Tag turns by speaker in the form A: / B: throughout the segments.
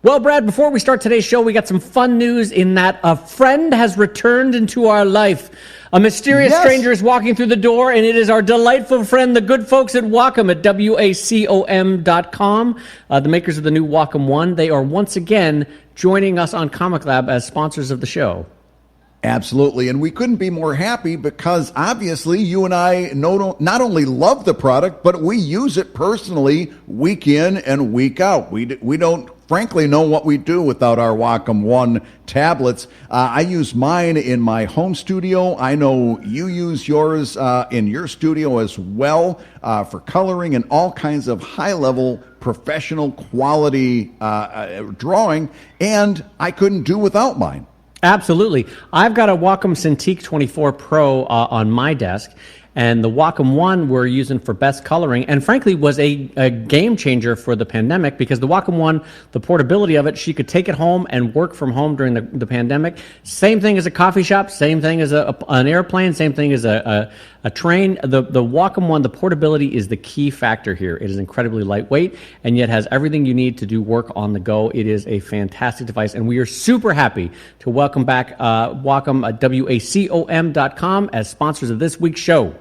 A: Well, Brad, before we start today's show, we got some fun news in that a friend has returned into our life. A mysterious stranger is walking through the door, and it is our delightful friend, the good folks at Wacom at wacom.com, the makers of the new Wacom One. They are once again joining us on ComicLab as sponsors of the show.
B: Absolutely, and we couldn't be more happy because obviously you and I not only love the product, but we use it personally week in and week out. We don't frankly know what we do without our Wacom One tablets. I use mine in my home studio. I know you use yours in your studio as well for coloring and all kinds of high-level professional quality drawing, and I couldn't do without mine.
A: Absolutely. I've got a Wacom Cintiq 24 Pro on my desk, and the Wacom One we're using for best coloring, and frankly was a game changer for the pandemic because the Wacom One, the portability of it, she could take it home and work from home during the pandemic. Same thing as a coffee shop, same thing as an airplane, same thing as a train. The Wacom One, the portability is the key factor here. It is incredibly lightweight and yet has everything you need to do work on the go. It is a fantastic device, and we are super happy to welcome back Wacom at wacom.com as sponsors of this week's show.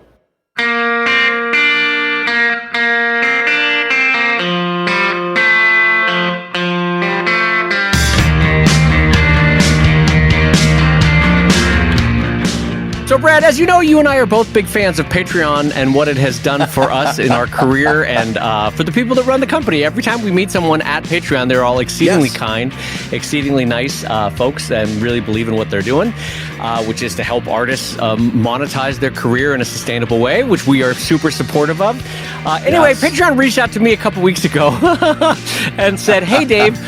A: So, Brad, as you know, you and I are both big fans of Patreon and what it has done for us in our career and for the people that run the company. Every time we meet someone at Patreon, they're all exceedingly kind, exceedingly nice folks and really believe in what they're doing, which is to help artists monetize their career in a sustainable way, which we are super supportive of. Anyway, Patreon reached out to me a couple weeks ago and said, hey, Dave,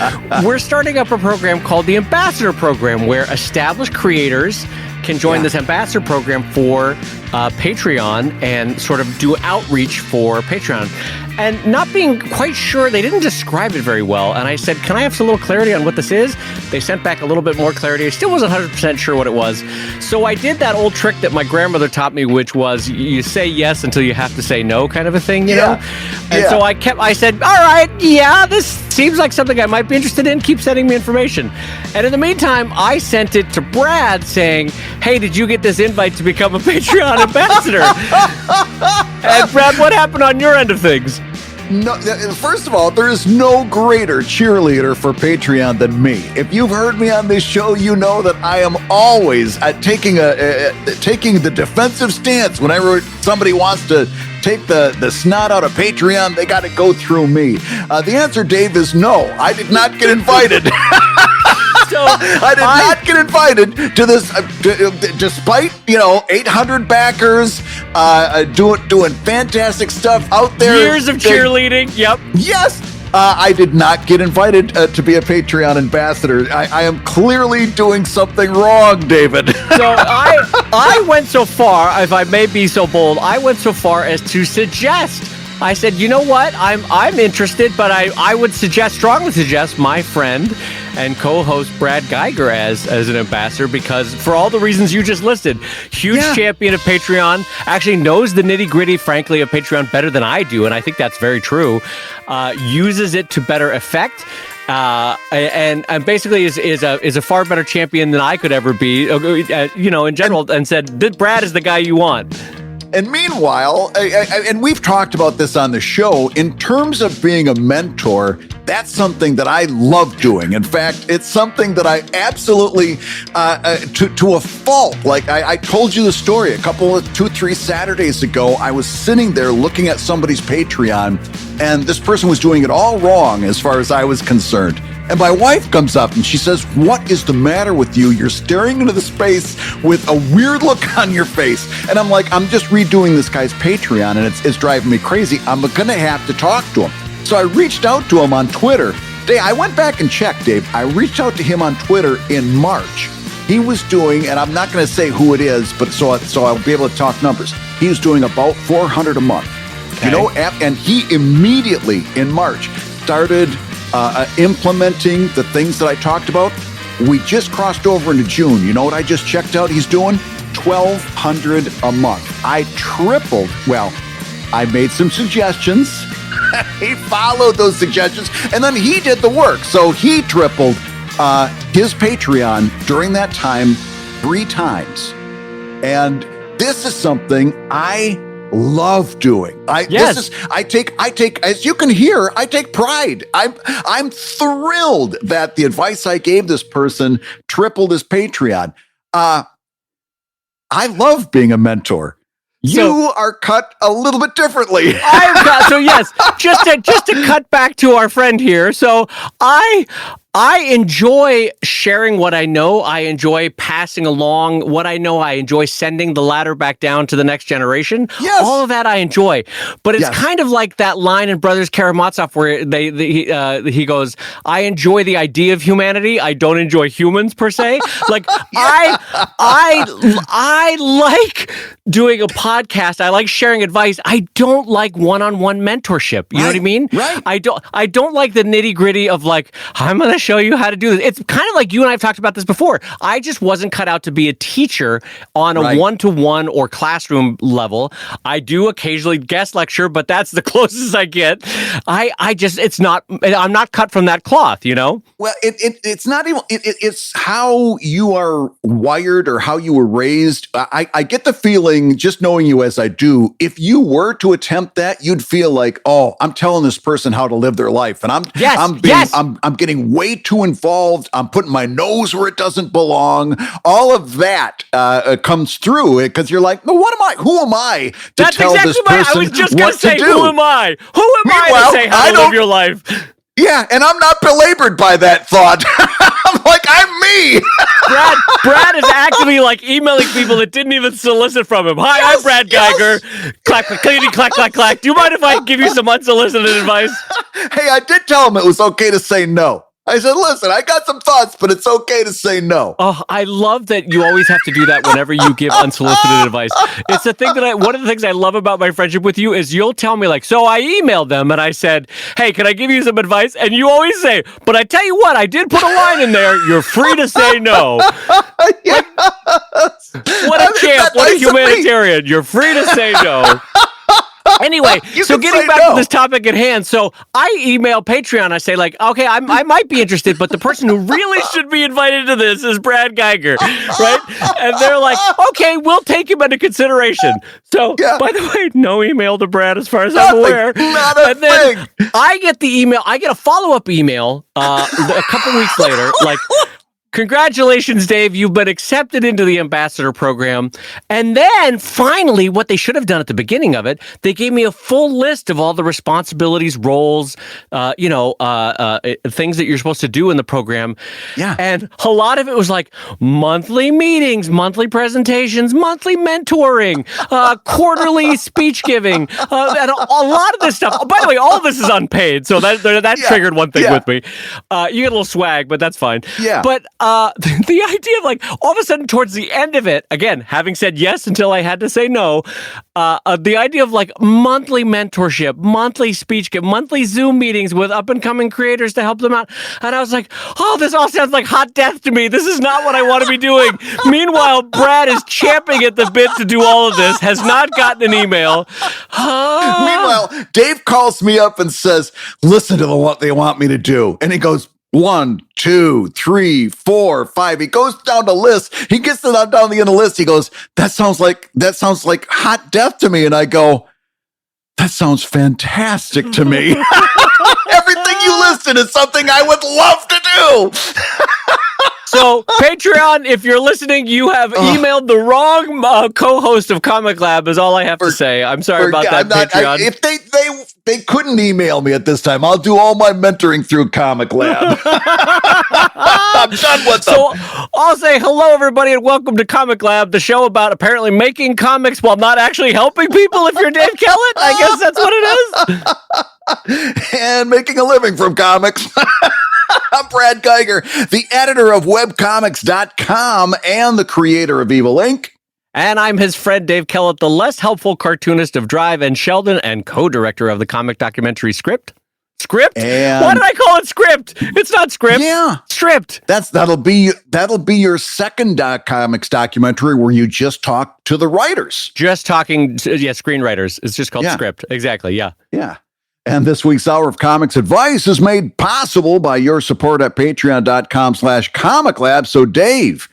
A: we're starting up a program called the Ambassador Program where established creators can join this ambassador program for Patreon and sort of do outreach for Patreon. And not being quite sure, they didn't describe it very well. And I said, can I have some little clarity on what this is? They sent back a little bit more clarity. I still wasn't 100% sure what it was. So I did that old trick that my grandmother taught me, which was you say yes until you have to say no kind of a thing, you know? And so I said, all right, this seems like something I might be interested in. Keep sending me information. And in the meantime, I sent it to Brad saying, hey, did you get this invite to become a Patreon ambassador? And Brad, what happened on your end of things?
B: No, first of all, there is no greater cheerleader for Patreon than me. If you've heard me on this show, you know that I am always taking the defensive stance. Whenever somebody wants to take the snot out of Patreon, they got to go through me. The answer, Dave, is no. I did not get invited. I did not get invited to this, despite 800 backers, doing fantastic stuff out there.
A: Years of cheerleading. Yep.
B: Yes. I did not get invited to be a Patreon ambassador. I am clearly doing something wrong, David.
A: So I went so far, if I may be so bold, I went so far as to suggest. I said, you know what? I'm interested, but I would strongly suggest my friend and co-host Brad Geiger as an ambassador because for all the reasons you just listed, huge champion of Patreon, actually knows the nitty-gritty, frankly, of Patreon better than I do, and I think that's very true. Uses it to better effect. And basically is a far better champion than I could ever be, in general, and said, Brad is the guy you want.
B: And meanwhile, and we've talked about this on the show, in terms of being a mentor, that's something that I love doing. In fact, it's something that I absolutely, to a fault, like I told you the story a couple of 2-3 Saturdays ago, I was sitting there looking at somebody's Patreon, and this person was doing it all wrong as far as I was concerned. And my wife comes up and she says, what is the matter with you? You're staring into the space with a weird look on your face. And I'm like, I'm just redoing this guy's Patreon and it's driving me crazy. I'm going to have to talk to him. So I reached out to him on Twitter. I went back and checked, Dave. I reached out to him on Twitter in March. He was doing, and I'm not going to say who it is, but so I'll be able to talk numbers. He was doing about $400 a month. Okay. And he immediately in March started implementing the things that I talked about. We just crossed over into June. You know what I just checked out he's doing? $1,200 a month. I tripled. Well, I made some suggestions. He followed those suggestions, and then he did the work. So he tripled his Patreon during that time 3 times. And this is something I love doing. I take, as you can hear, I take pride. I'm thrilled that the advice I gave this person tripled his Patreon. I love being a mentor. You are cut a little bit differently.
A: So yes, just to cut back to our friend here. So I enjoy sharing what I know. I enjoy passing along what I know. I enjoy sending the ladder back down to the next generation.
B: Yes.
A: All of that I enjoy. But it's kind of like that line in Brothers Karamazov where he goes, I enjoy the idea of humanity. I don't enjoy humans per se. Like I like doing a podcast. I like sharing advice. I don't like one-on-one mentorship. You know what I mean?
B: Right.
A: I don't like the nitty-gritty of like, I'm going to show you how to do this. It's kind of like you and I have talked about this before. I just wasn't cut out to be a teacher on a one-to-one or classroom level. I do occasionally guest lecture, but that's the closest I get. I'm not cut from that cloth, you know?
B: Well, it's not even, it's how you are wired or how you were raised. I get the feeling, just knowing you as I do, if you were to attempt that, you'd feel like, oh, I'm telling this person how to live their life. And I'm getting way too involved. I'm putting my nose where it doesn't belong. All of that comes through because you're like, no, who am I to tell this person
A: I was just going to say,
B: do?
A: who am I? Who am I to say how to live your life?
B: Yeah, and I'm not belabored by that thought. I'm like, I'm me.
A: Brad is actively like emailing people that didn't even solicit from him. Hi, I'm Brad Geiger. Clack, clackety, clack, clack, clack. Do you mind if I give you some unsolicited advice?
B: Hey, I did tell him it was okay to say no. I said, listen, I got some thoughts, but it's okay to say no.
A: Oh, I love that you always have to do that whenever you give unsolicited advice. It's the thing that one of the things I love about my friendship with you is you'll tell me like, so I emailed them and I said, hey, can I give you some advice? And you always say, but I tell you what, I did put a line in there. You're free to say no.
B: Yes.
A: What a champ. What a humanitarian. You're free to say no. Anyway, so getting back to this topic at hand, so I email Patreon. I say like, okay, I might be interested, but the person who really should be invited to this is Brad Geiger, right? And they're like, okay, we'll take him into consideration. So, by the way, no email to Brad as far as I'm aware.
B: Not a
A: thing. I get the email. I get a follow-up email a couple weeks later, like, congratulations, Dave. You've been accepted into the ambassador program. And then finally, what they should have done at the beginning of it, they gave me a full list of all the responsibilities, roles, things that you're supposed to do in the program.
B: Yeah. And
A: a lot of it was like monthly meetings, monthly presentations, monthly mentoring, quarterly speech giving, and a lot of this stuff. Oh, by the way, all of this is unpaid. So that triggered one thing with me. You get a little swag, but that's fine.
B: Yeah.
A: But the idea of like all of a sudden towards the end of it, again, having said yes until I had to say no, the idea of like monthly mentorship, monthly speech, monthly Zoom meetings with up and coming creators to help them out. And I was like, oh, this all sounds like hot death to me. This is not what I want to be doing. Meanwhile, Brad is champing at the bit to do all of this, has not gotten an email.
B: Meanwhile, Dave calls me up and says, listen to what they want me to do. And he goes, 1, 2, 3, 4, 5. He goes down the list. He gets to down the end of the list. He goes, that sounds like hot death to me. And I go, that sounds fantastic to me. Everything you listed is something I would love to do.
A: So, Patreon, if you're listening, you have emailed the wrong co-host of ComicLab is all I have to say. I'm sorry about that, Patreon.
B: If they couldn't email me at this time, I'll do all my mentoring through ComicLab. I'm done with them.
A: So, I'll say hello, everybody, and welcome to ComicLab, the show about apparently making comics while not actually helping people if you're Dave Kellett. I guess that's what it is.
B: And making a living from comics. I'm Brad Geiger, the editor of webcomics.com and the creator of Evil Inc.
A: And I'm his friend Dave Kellett, the less helpful cartoonist of Drive and Sheldon and co-director of the comic documentary Script. Script?
B: And
A: why did I call it Script? It's not Script.
B: Yeah.
A: Stripped.
B: That'll be your second comics documentary where you just talk to the writers.
A: Just talking, screenwriters. It's just called Script. Exactly, yeah.
B: Yeah. And this week's Hour of Comics Advice is made possible by your support at patreon.com/ComicLab. So Dave,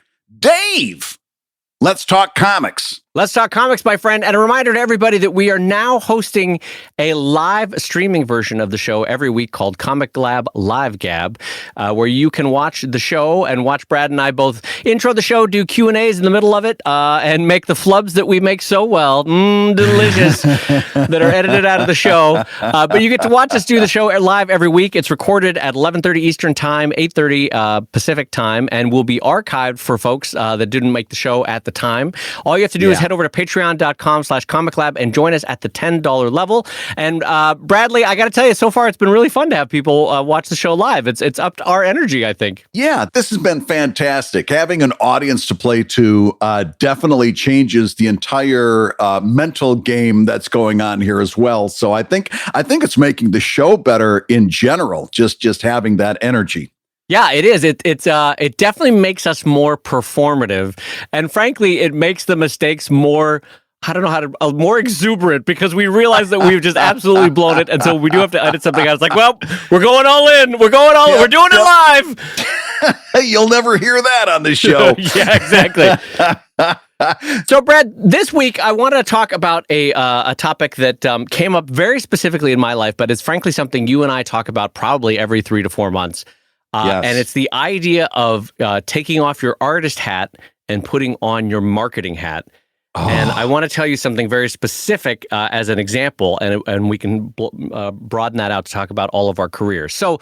B: let's talk comics.
A: Let's talk comics, my friend. And a reminder to everybody that we are now hosting a live streaming version of the show every week called ComicLab Live Gab, where you can watch the show and watch Brad and I both intro the show, do Q&As in the middle of it, and make the flubs that we make so well, delicious, that are edited out of the show. But you get to watch us do the show live every week. It's recorded at 11:30 Eastern Time, 8:30 Pacific Time, and will be archived for folks that didn't make the show at the time. All you have to do is head over to patreon.com/ComicLab and join us at the $10 level. And Bradley, I got to tell you, so far it's been really fun to have people watch the show live. It's upped our energy, I think.
B: Yeah, this has been fantastic. Having an audience to play to definitely changes the entire mental game that's going on here as well. So I think it's making the show better in general, just having that energy.
A: Yeah, it is. It definitely makes us more performative, and frankly, it makes the mistakes more. I don't know how to more exuberant because we realize that we've just absolutely blown it, and so we do have to edit something. I was like, well, we're going all in. We're going all in. We're doing it live.
B: You'll never hear that on the show.
A: Yeah, exactly. So, Brad, this week I want to talk about a topic that came up very specifically in my life, but it's frankly something you and I talk about probably every 3 to 4 months.
B: Yes.
A: And it's the idea of taking off your artist hat and putting on your marketing hat. Oh. And I want to tell you something very specific as an example, and we can broaden that out to talk about all of our careers. So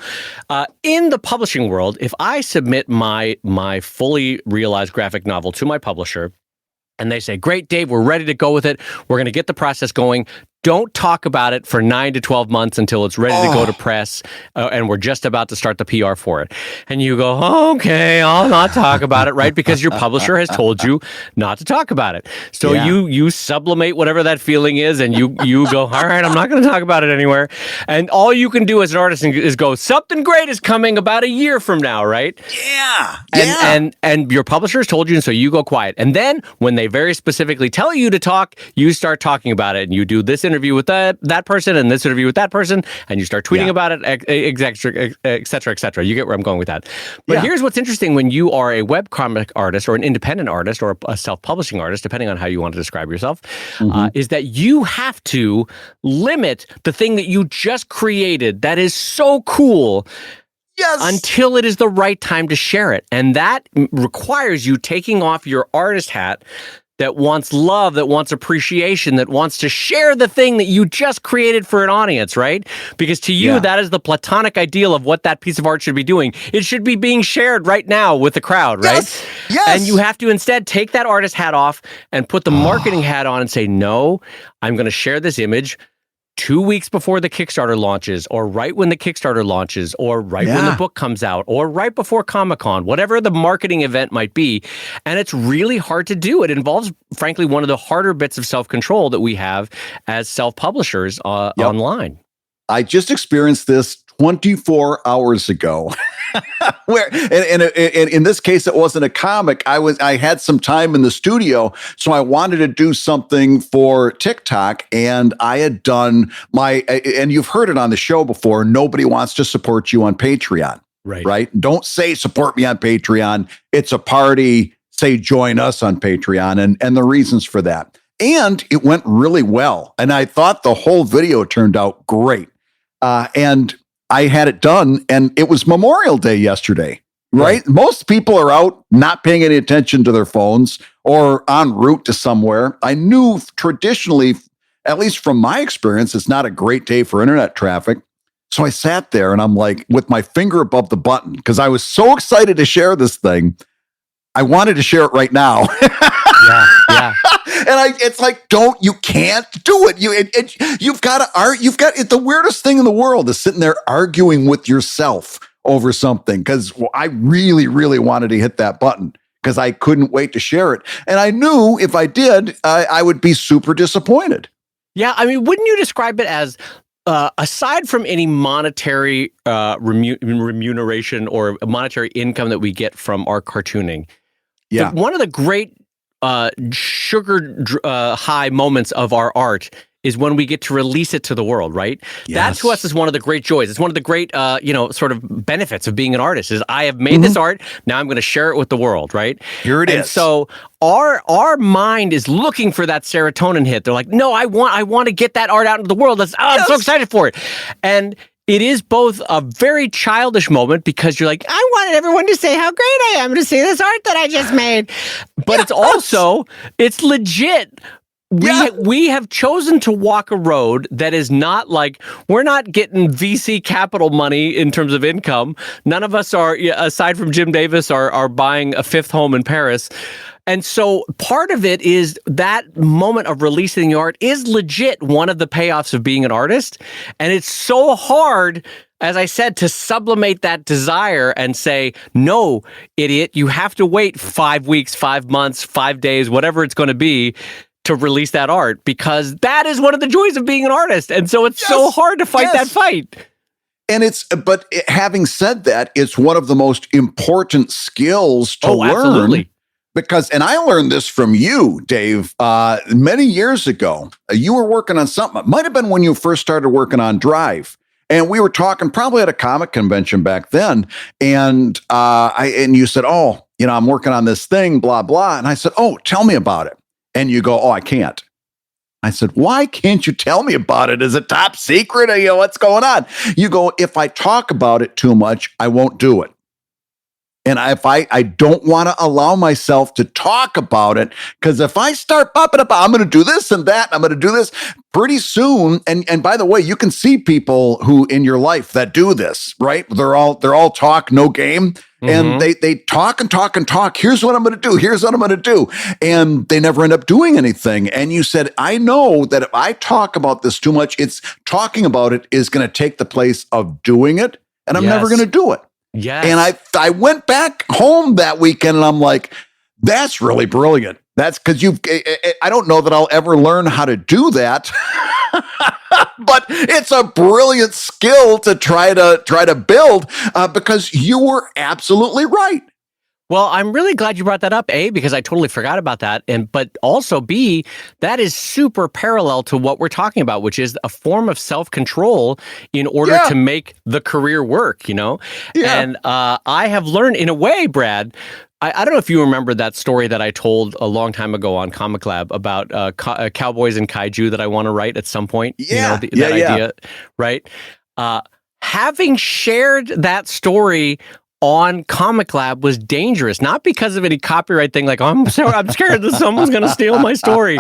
A: in the publishing world, if I submit my fully realized graphic novel to my publisher, and they say, great, Dave, we're ready to go with it. We're going to get the process going. Don't talk about it for 9 to 12 months until it's ready to go to press, and we're just about to start the PR for it. And you go, okay, I'll not talk about it, right? Because your publisher has told you not to talk about it. So you sublimate whatever that feeling is, and you go, all right, I'm not going to talk about it anywhere. And all you can do as an artist is go, something great is coming about a year from now, right?
B: Yeah.
A: And your publisher has told you, and so you go quiet. And then when they very specifically tell you to talk, you start talking about it, and you do this interview with that person and this interview with that person, and you start tweeting about it, et cetera, et cetera. You get where I'm going with that. But here's what's interesting when you are a webcomic artist or an independent artist or a self-publishing artist, depending on how you want to describe yourself, is that you have to limit the thing that you just created that is so cool until it is the right time to share it. And that requires you taking off your artist hat that wants love, that wants appreciation, that wants to share the thing that you just created for an audience, right? Because to you, that is the platonic ideal of what that piece of art should be doing. It should be being shared right now with the crowd, right?
B: Yes.
A: And you have to instead take that artist hat off and put the marketing hat on and say, no, I'm going to share this image 2 weeks before the Kickstarter launches, or right when the Kickstarter launches, or right when the book comes out, or right before Comic-Con, whatever the marketing event might be. And it's really hard to do. It involves, frankly, one of the harder bits of self-control that we have as self-publishers online. I
B: just experienced this 24 hours ago. Where and in this case, it wasn't a comic. I had some time in the studio, so I wanted to do something for TikTok, and I had done and you've heard it on the show before. Nobody wants to support you on Patreon, right? Don't say support me on Patreon. It's a party. Say join us on Patreon, and the reasons for that. And it went really well, and I thought the whole video turned out great. And I had it done, and it was Memorial Day yesterday, right? Most people are out not paying any attention to their phones or en route to somewhere. I knew traditionally, at least from my experience, it's not a great day for internet traffic. So I sat there and I'm like, with my finger above the button, because I was so excited to share this thing. I wanted to share it right now. Yeah. And it's like, you can't do it. You've got the weirdest thing in the world is sitting there arguing with yourself over something. Cause I really, really wanted to hit that button because I couldn't wait to share it. And I knew if I did, I would be super disappointed.
A: Yeah. I mean, wouldn't you describe it as, aside from any monetary remuneration or monetary income that we get from our cartooning, one of the great sugar high moments of our art is when we get to release it to the world, right?
B: Yes.
A: That to us is one of the great joys. It's one of the great, sort of benefits of being an artist is I have made this art. Now I'm going to share it with the world, right?
B: Here it is.
A: And so our mind is looking for that serotonin hit. They're like, no, I want to get that art out into the world. I'm so excited for it. And it is both a very childish moment because you're like, I wanted everyone to say how great I am to see this art that I just made. But it's legit. We have chosen to walk a road that is not like, we're not getting VC capital money in terms of income. None of us are, aside from Jim Davis, are buying a fifth home in Paris. And so part of it is that moment of releasing the art is legit one of the payoffs of being an artist. And it's so hard, as I said, to sublimate that desire and say, no, idiot, you have to wait 5 weeks, 5 months, 5 days, whatever it's going to be to release that art, because that is one of the joys of being an artist. And so it's so hard to fight that fight.
B: And having said that, it's one of the most important skills to learn.
A: Absolutely.
B: Because, and I learned this from you, Dave, many years ago. You were working on something. It might have been when you first started working on Drive. And we were talking probably at a comic convention back then. And you said, I'm working on this thing, blah, blah. And I said, tell me about it. And you go, I can't. I said, why can't you tell me about it? Is it top secret? Or, what's going on? You go, if I talk about it too much, I won't do it. And if I don't want to allow myself to talk about it, because if I start popping up, I'm going to do this and that, I'm going to do this pretty soon. And by the way, you can see people who in your life that do this, right? They're all talk, no game. And they talk and talk and talk. Here's what I'm going to do. Here's what I'm going to do. And they never end up doing anything. And you said, I know that if I talk about this too much, talking about it is going to take the place of doing it. And I'm never going to do it.
A: Yes.
B: And I went back home that weekend and I'm like, that's really brilliant. That's because I don't know that I'll ever learn how to do that. But it's a brilliant skill to try to build because you were absolutely right.
A: Well, I'm really glad you brought that up, A, because I totally forgot about that. But also, B, that is super parallel to what we're talking about, which is a form of self-control in order to make the career work, Yeah. And I have learned in a way, Brad, I don't know if you remember that story that I told a long time ago on ComicLab about cowboys and kaiju that I want to write at some point.
B: Yeah.
A: That idea, right? Having shared that story on ComicLab was dangerous, not because of any copyright thing, like, I'm scared that someone's going to steal my story.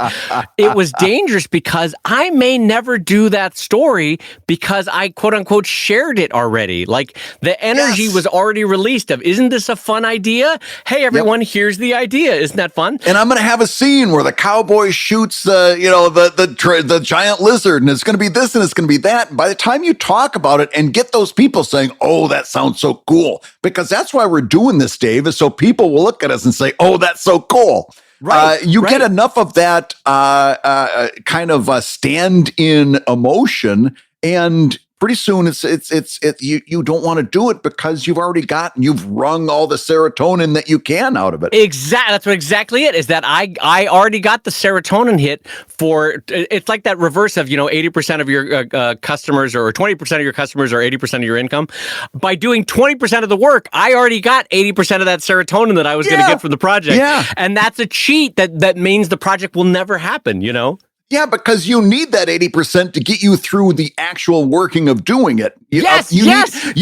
A: It was dangerous because I may never do that story because I, quote unquote, shared it already. Like the energy was already released of, isn't this a fun idea? Hey, everyone, here's the idea. Isn't that fun?
B: And I'm going to have a scene where the cowboy shoots the giant lizard, and it's going to be this and it's going to be that. And by the time you talk about it and get those people saying, oh, that sounds so cool, because that's why we're doing this, Dave, is so people will look at us and say, oh, that's so cool. Right. You get enough of that kind of stand-in emotion, and pretty soon you don't want to do it because you've wrung all the serotonin that you can out of it.
A: Exactly. That's what exactly it is, that I already got the serotonin hit for, it's like that reverse of, 80% of your customers or 20% of your customers or 80% of your income. By doing 20% of the work, I already got 80% of that serotonin that I was going to get from the project. Yeah. And that's a cheat that means the project will never happen,
B: Yeah, because you need that 80% to get you through the actual working of doing it. You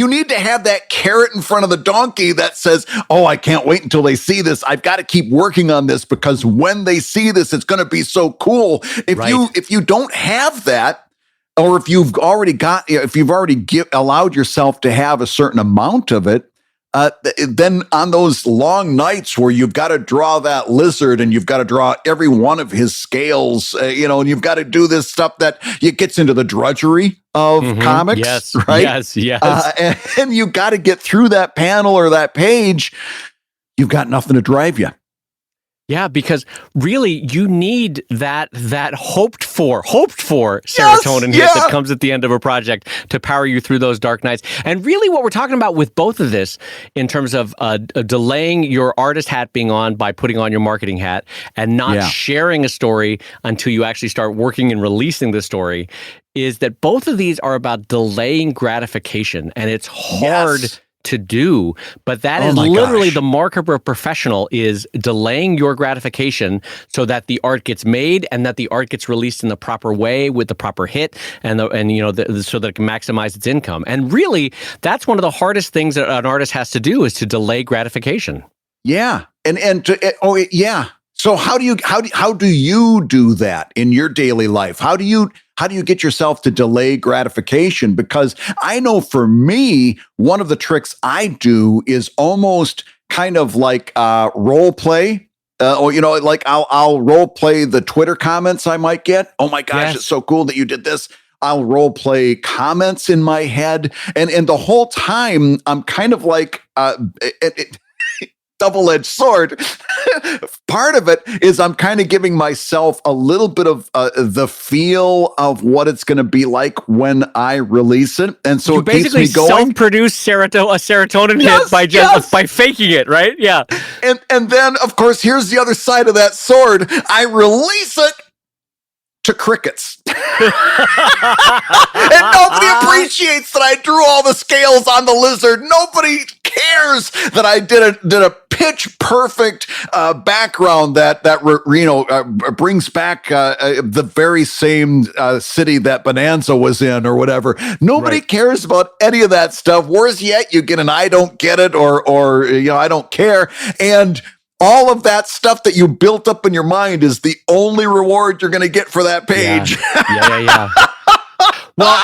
B: need to have that carrot in front of the donkey that says, oh, I can't wait until they see this. I've got to keep working on this because when they see this, it's going to be so cool. If you don't have that, or if you've already allowed yourself to have a certain amount of it, then on those long nights where you've got to draw that lizard and you've got to draw every one of his scales, and you've got to do this stuff that it gets into the drudgery of comics, right? Yes. And you got to get through that panel or that page. You've got nothing to drive you.
A: Yeah, because really you need that hoped for serotonin hit that comes at the end of a project to power you through those dark nights. And really what we're talking about with both of this in terms of delaying your artist hat being on by putting on your marketing hat and not sharing a story until you actually start working and releasing the story is that both of these are about delaying gratification, and it's hard to do, but that is literally the mark of a professional, is delaying your gratification so that the art gets made and that the art gets released in the proper way with the proper hit and so that it can maximize its income. And really, that's one of the hardest things that an artist has to do, is to delay gratification.
B: Yeah, So how do you do that in your daily life? How do you get yourself to delay gratification? Because I know for me, one of the tricks I do is almost kind of like role play. I'll role play the Twitter comments I might get. Oh my gosh, it's so cool that you did this. I'll role play comments in my head, and the whole time I'm kind of like double-edged sword. Part of it is I'm kind of giving myself a little bit of the feel of what it's going to be like when I release it, and so
A: you
B: it keeps me
A: basically
B: going.
A: Self-produce a serotonin hit by faking it, right? Yeah,
B: and then of course here's the other side of that sword. I release it to crickets. And nobody appreciates that I drew all the scales on the lizard. Nobody cares that I did a pitch perfect background that brings back the very same city that Bonanza was in or whatever. Nobody cares about any of that stuff. Worse yet, you get an I don't get it or I don't care. And all of that stuff that you built up in your mind is the only reward you're going to get for that page.
A: Yeah. Well,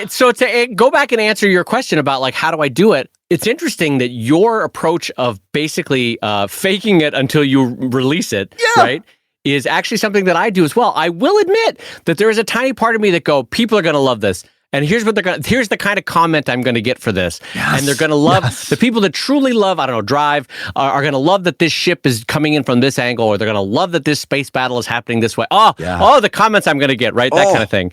A: so to go back and answer your question about like, how do I do it? It's interesting that your approach of basically faking it until you release it, right, is actually something that I do as well. I will admit that there is a tiny part of me that people are going to love this. And here's the kind of comment I'm going to get for this. And they're going to love the people that truly love, Drive, are going to love that this ship is coming in from this angle, or they're going to love that this space battle is happening this way. The comments I'm going to get, right? That kind of thing.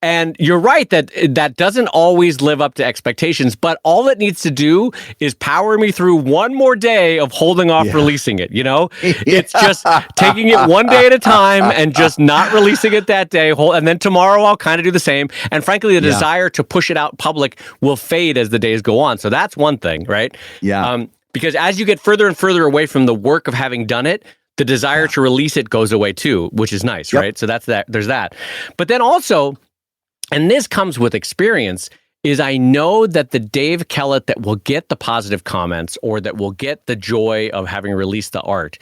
A: And you're right that doesn't always live up to expectations, but all it needs to do is power me through one more day of holding off releasing it, It's just taking it one day at a time and just not releasing it that day. And then tomorrow I'll kind of do the same. And frankly, the desire to push it out public will fade as the days go on. So that's one thing, right?
B: Yeah.
A: Because as you get further and further away from the work of having done it, the desire to release it goes away too, which is nice, right? So that's that. There's that. But then also, and this comes with experience, is I know that the Dave Kellett that will get the positive comments or that will get the joy of having released the art,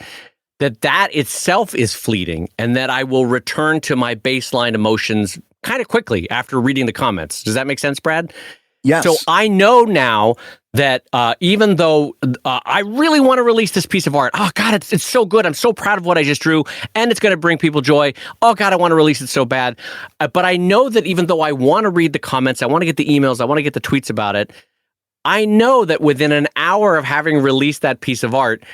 A: that itself is fleeting, and that I will return to my baseline emotions kind of quickly after reading the comments. Does that make sense, Brad?
B: Yes.
A: So I know now that even though I really want to release this piece of art, oh God, it's so good. I'm so proud of what I just drew, and it's going to bring people joy. Oh God, I want to release it so bad. But I know that even though I want to read the comments, I want to get the emails, I want to get the tweets about it, I know that within an hour of having released that piece of art,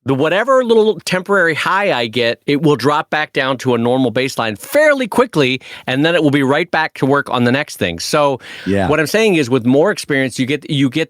A: the whatever little temporary high I get, it will drop back down to a normal baseline fairly quickly, and then it will be right back to work on the next thing. So what I'm saying is, with more experience, you get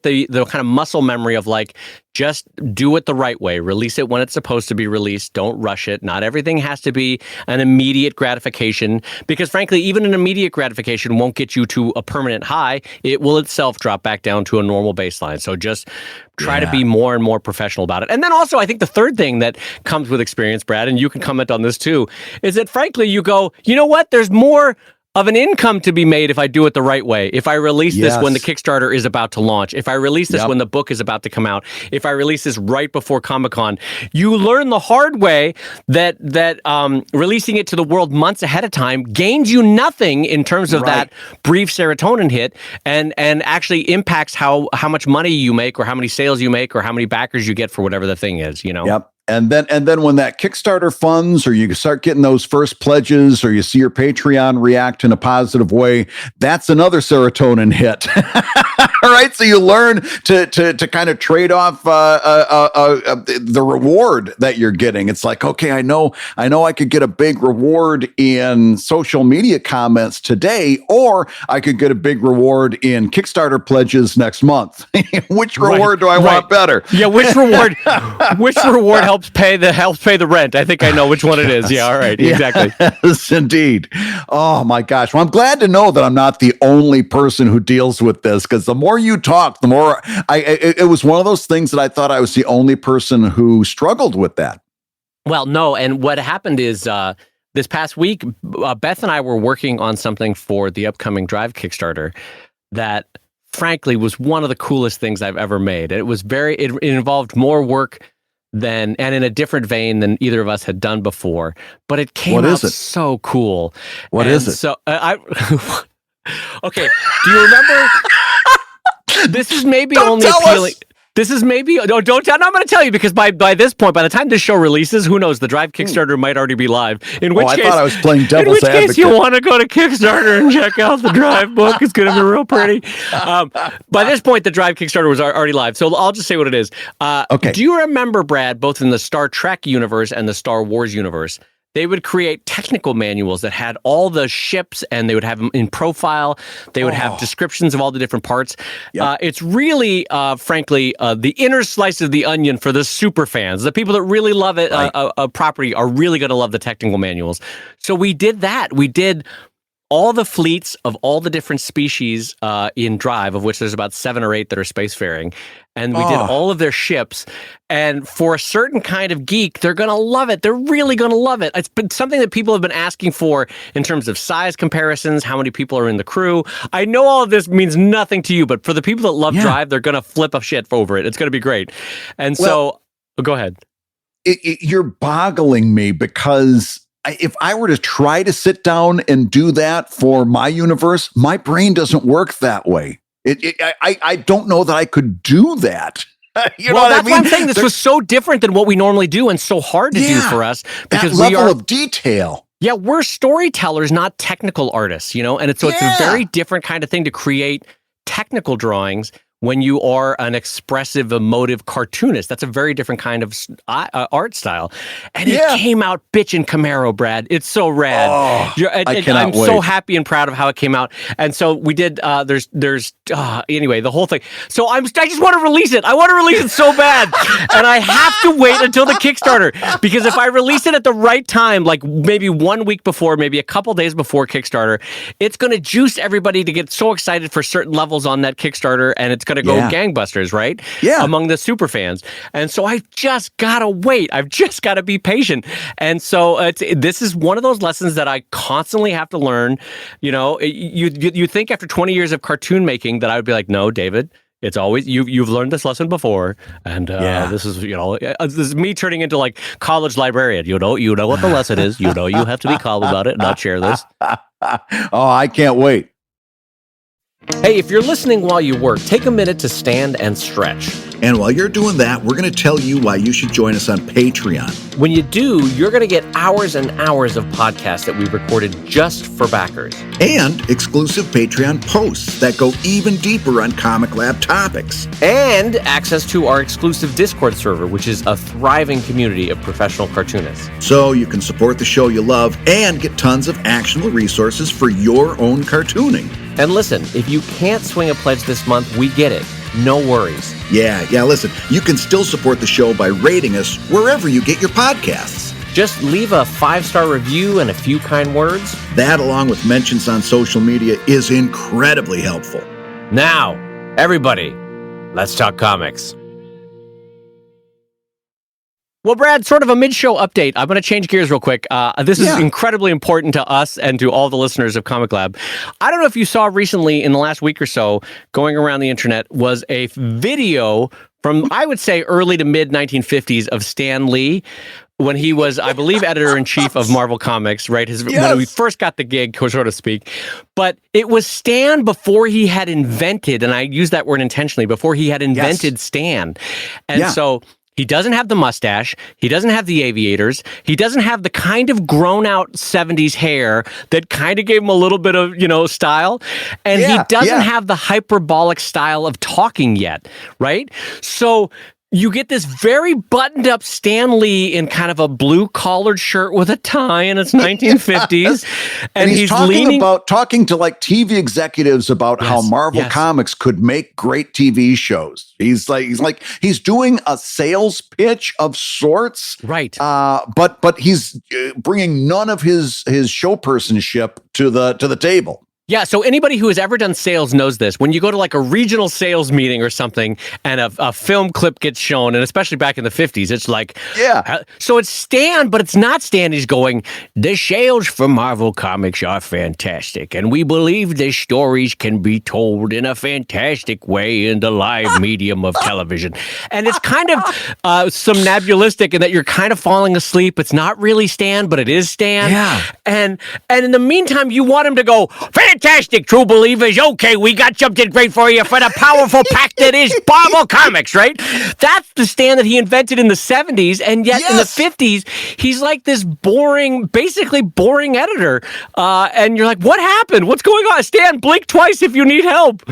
A: the kind of muscle memory of like, just do it the right way. Release it when it's supposed to be released. Don't rush it. Not everything has to be an immediate gratification, because frankly, even an immediate gratification won't get you to a permanent high. It will itself drop back down to a normal baseline. So just try to be more and more professional about it. And then also, I think the third thing that comes with experience, Brad, and you can comment on this too, is that frankly, you go, you know what? There's more of an income to be made if I do it the right way. If I release this when the Kickstarter is about to launch, if I release this when the book is about to come out, if I release this right before Comic-Con, you learn the hard way that releasing it to the world months ahead of time gains you nothing in terms of that brief serotonin hit, and actually impacts how much money you make, or how many sales you make, or how many backers you get for whatever the thing is,
B: Yep. And then when that Kickstarter funds, or you start getting those first pledges, or you see your Patreon react in a positive way, that's another serotonin hit. All right, so you learn to kind of trade off the reward that you're getting. It's like, okay, I know I could get a big reward in social media comments today, or I could get a big reward in Kickstarter pledges next month. Which reward do I want better?
A: Yeah, which reward helps pay the rent? I think I know which one it is. Yeah, all right, exactly.
B: Yes, indeed. Oh my gosh. Well, I'm glad to know that I'm not the only person who deals with this, because the more you talk, the more it was one of those things that I thought I was the only person who struggled with that.
A: Well, no, and what happened is this past week, Beth and I were working on something for the upcoming Drive Kickstarter that, frankly, was one of the coolest things I've ever made. It involved more work and in a different vein than either of us had done before, but it came out so cool.
B: What is it?
A: So okay, do you remember? This is maybe only appealing. This is maybe don't tell. No, I'm going to tell you, because by this point, by the time this show releases, who knows? The Drive Kickstarter might already be live. In which case,
B: I thought I was playing devil's advocate.
A: In which case, you want to go to Kickstarter and check out the Drive book. It's going to be real pretty. By this point, the Drive Kickstarter was already live, so I'll just say what it is. Okay. Do you remember, Brad, both in the Star Trek universe and the Star Wars universe, they would create technical manuals that had all the ships, and they would have them in profile. They would have descriptions of all the different parts. Yep. It's really, frankly, the inner slice of the onion for the super fans. The people that really love it, a property, are really going to love the technical manuals. So we did that. We did all the fleets of all the different species in Drive, of which there's about 7 or 8 that are spacefaring. And we did all of their ships. And for a certain kind of geek, they're going to love it. They're really going to love it. It's been something that people have been asking for in terms of size comparisons, how many people are in the crew. I know all of this means nothing to you, but for the people that love Drive, they're going to flip a shit over it. It's going to be great. And go ahead.
B: You're boggling me, because if I were to try to sit down and do that for my universe, my brain doesn't work that way. I don't know that I could do that. You know what I mean?
A: Why I'm saying this was so different than what we normally do, and so hard to do for us, because
B: that level of detail.
A: Yeah, we're storytellers, not technical artists, and it's a very different kind of thing to create technical drawings when you are an expressive, emotive cartoonist. That's a very different kind of art style. And it came out bitchin' Camaro, Brad. It's so rad. I'm so happy and proud of how it came out. And so we did, anyway, the whole thing. So I just want to release it. I want to release it so bad. And I have to wait until the Kickstarter, because if I release it at the right time, like maybe 1 week before, maybe a couple days before Kickstarter, it's going to juice everybody to get so excited for certain levels on that Kickstarter, and it's going to go gangbusters, right? Yeah. Among the super fans. And so I've just got to wait. I've just got to be patient. And so this is one of those lessons that I constantly have to learn. You think after 20 years of cartoon making that I would be like, no, David, it's always you've learned this lesson before, and this is this is me turning into like college librarian. You know what the lesson is. You have to be calm about it and not share this.
B: Oh, I can't wait.
A: Hey, if you're listening while you work, take a minute to stand and stretch.
B: And while you're doing that, we're going to tell you why you should join us on Patreon.
A: When you do, you're going to get hours and hours of podcasts that we've recorded just for backers.
B: And exclusive Patreon posts that go even deeper on ComicLab topics.
A: And access to our exclusive Discord server, which is a thriving community of professional cartoonists.
B: So you can support the show you love and get tons of actionable resources for your own cartooning.
A: And listen, if you can't swing a pledge this month, we get it. No worries.
B: Yeah, listen, you can still support the show by rating us wherever you get your podcasts.
A: Just leave a 5-star review and a few kind words.
B: That, along with mentions on social media, is incredibly helpful.
A: Now, everybody, let's talk comics. Well, Brad, sort of a mid-show update. I'm going to change gears real quick. This is incredibly important to us and to all the listeners of ComicLab. I don't know if you saw recently in the last week or so, going around the internet, was a video from, I would say, early to mid-1950s of Stan Lee, when he was, I believe, editor-in-chief of Marvel Comics, right? When we first got the gig, so to speak. But it was Stan before he had invented, and I use that word intentionally, before he had invented Stan. And so He doesn't have the mustache. He doesn't have the aviators. He doesn't have the kind of grown-out 70s hair that kind of gave him a little bit of, style. And he doesn't have the hyperbolic style of talking yet, right? So you get this very buttoned up Stan Lee in kind of a blue collared shirt with a tie, and it's 1950s.
B: And he's talking to like TV executives about how Marvel Comics could make great TV shows. He's doing a sales pitch of sorts,
A: right?
B: But he's bringing none of his showpersonship to the table.
A: Yeah, so anybody who has ever done sales knows this. When you go to like a regional sales meeting or something and a film clip gets shown, and especially back in the 50s, it's like, so it's Stan, but it's not Stan. He's going, the sales for Marvel Comics are fantastic, and we believe the stories can be told in a fantastic way in the live medium of television. And it's kind of somnambulistic in that you're kind of falling asleep. It's not really Stan, but it is Stan.
B: Yeah.
A: And in the meantime, you want him to go, fantastic, true believers. Okay, we got something great for you for the powerful pack that is Marvel Comics, right? That's the Stan that he invented in the 70s, and yet in the 50s, he's like this basically boring editor. And you're like, what happened? What's going on? Stan, blink twice if you need help.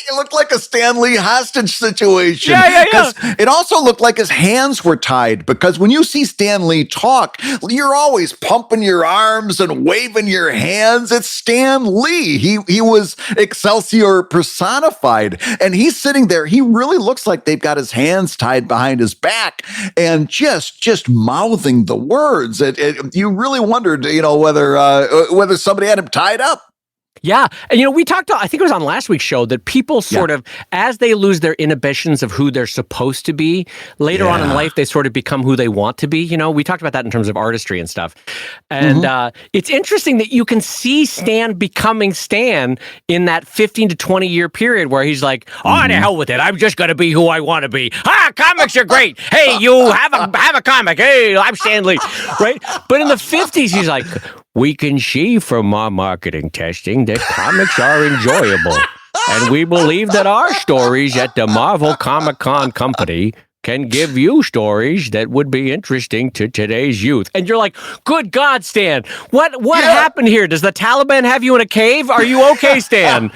B: It looked like a Stan Lee hostage situation.
A: Yeah.
B: It also looked like his hands were tied, because when you see Stan Lee talk, you're always pumping your arms and waving your hands. It's Stan Lee. He was Excelsior personified, and he's sitting there. He really looks like they've got his hands tied behind his back and just mouthing the words. You really wondered, whether somebody had him tied up.
A: Yeah. And, we talked, I think it was on last week's show, that people sort of, as they lose their inhibitions of who they're supposed to be, later on in life, they sort of become who they want to be. We talked about that in terms of artistry and stuff. And it's interesting that you can see Stan becoming Stan in that 15 to 20 year period where he's like, oh, to hell with it. I'm just going to be who I want to be. Comics are great. Hey, you have a comic. Hey, I'm Stan Lee. Right? But in the 50s, he's like, we can see from our marketing testing that comics are enjoyable. And we believe that our stories at the Marvel Comic-Con Company can give you stories that would be interesting to today's youth. And you're like, good God, Stan, what happened here? Does the Taliban have you in a cave? Are you okay, Stan?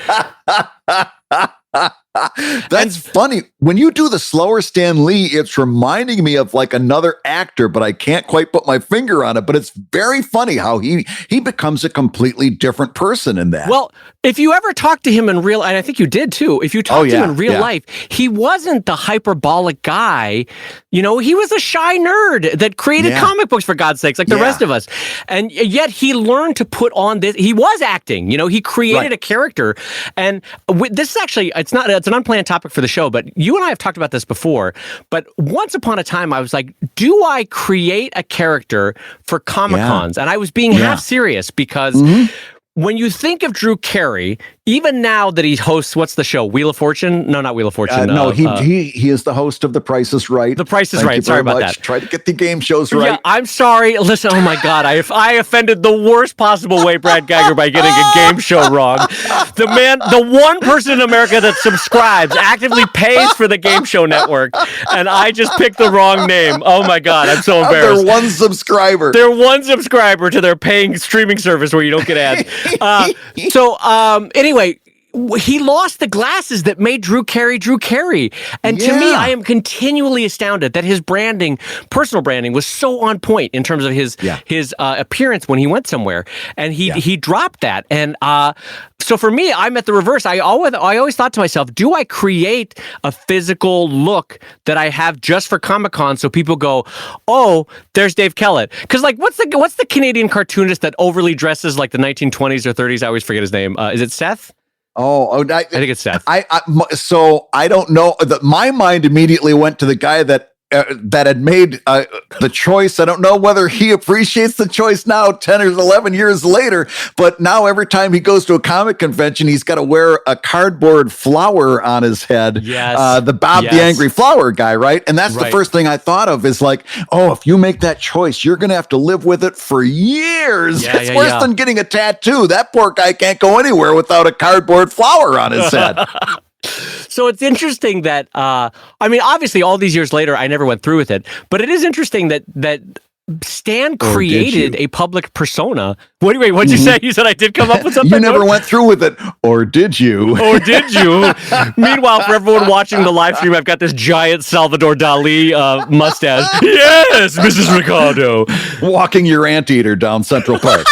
B: That's funny. When you do the slower Stan Lee, it's reminding me of like another actor, but I can't quite put my finger on it. But it's very funny how he becomes a completely different person in that.
A: Well, if you ever talk to him in real, and I think you did too, if you talk to him in real life, he wasn't the hyperbolic guy. He was a shy nerd that created comic books, for God's sakes, like the rest of us. And yet he learned to put on this. He was acting, he created a character. And this is actually, it's an unplanned topic for the show, but you and I have talked about this before. But once upon a time, I was like, do I create a character for Comic-Cons? And I was being half serious because when you think of Drew Carey, even now that he hosts, what's the show? Wheel of Fortune? No, not Wheel of Fortune.
B: No, he is the host of The Price is Right.
A: The Price is Right. Sorry about that.
B: Try to get the game shows right.
A: Yeah, I'm sorry. Listen, oh my God, I offended the worst possible way Brad Geiger by getting a game show wrong. The one person in America that subscribes, actively pays for the game show network, and I just picked the wrong name. Oh my God, I'm so embarrassed.
B: They're one subscriber.
A: They're one subscriber to their paying streaming service where you don't get ads. Anyway, he lost the glasses that made Drew Carey. And to me, I am continually astounded that his personal branding was so on point in terms of his appearance when he went somewhere. And he dropped that. And so for me, I'm at the reverse. I always thought to myself, do I create a physical look that I have just for Comic-Con so people go, oh, there's Dave Kellett? Because like, what's the Canadian cartoonist that overly dresses like the 1920s or 30s? I always forget his name. Is it Seth?
B: I
A: think it's Seth.
B: So I don't know. My mind immediately went to the guy that had made the choice. I don't know whether he appreciates the choice now, 10 or 11 years later, but now every time he goes to a comic convention, he's got to wear a cardboard flower on his head.
A: Yes.
B: The Bob the Angry Flower guy, right? And that's the first thing I thought of is like, oh, if you make that choice, you're going to have to live with it for years. It's worse than getting a tattoo. That poor guy can't go anywhere without a cardboard flower on his head.
A: So it's interesting that, I mean, obviously all these years later, I never went through with it, but it is interesting that Stan created a public persona. Wait, what'd you say? You said I did come up with something?
B: You never went through with it, or did you?
A: Or did you? Meanwhile, for everyone watching the live stream, I've got this giant Salvador Dali mustache. Yes, Mrs. Ricardo.
B: Walking your anteater down Central Park.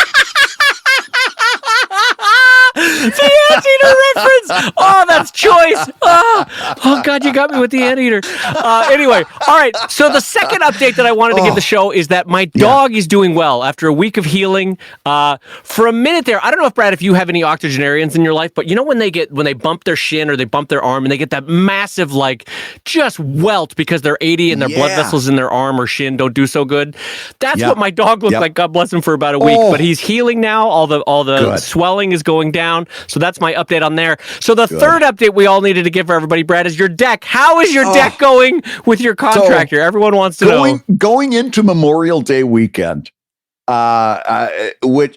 A: The anteater reference. Oh, that's choice. Oh, God, you got me with the anteater. Anyway, all right. So the second update that I wanted to give the show is that my dog is doing well after a week of healing. For a minute there, I don't know if, Brad, if you have any octogenarians in your life, but you know when they bump their shin or they bump their arm and they get that massive, like, just welt because they're 80 and their blood vessels in their arm or shin don't do so good? That's what my dog looked like, God bless him, for about a week. But he's healing now. All the swelling is going down. So that's my update on there. So the third update we all needed to give for everybody, Brad, is your deck. How is your deck going with your contractor? Everyone wants to know.
B: Going into Memorial Day weekend, which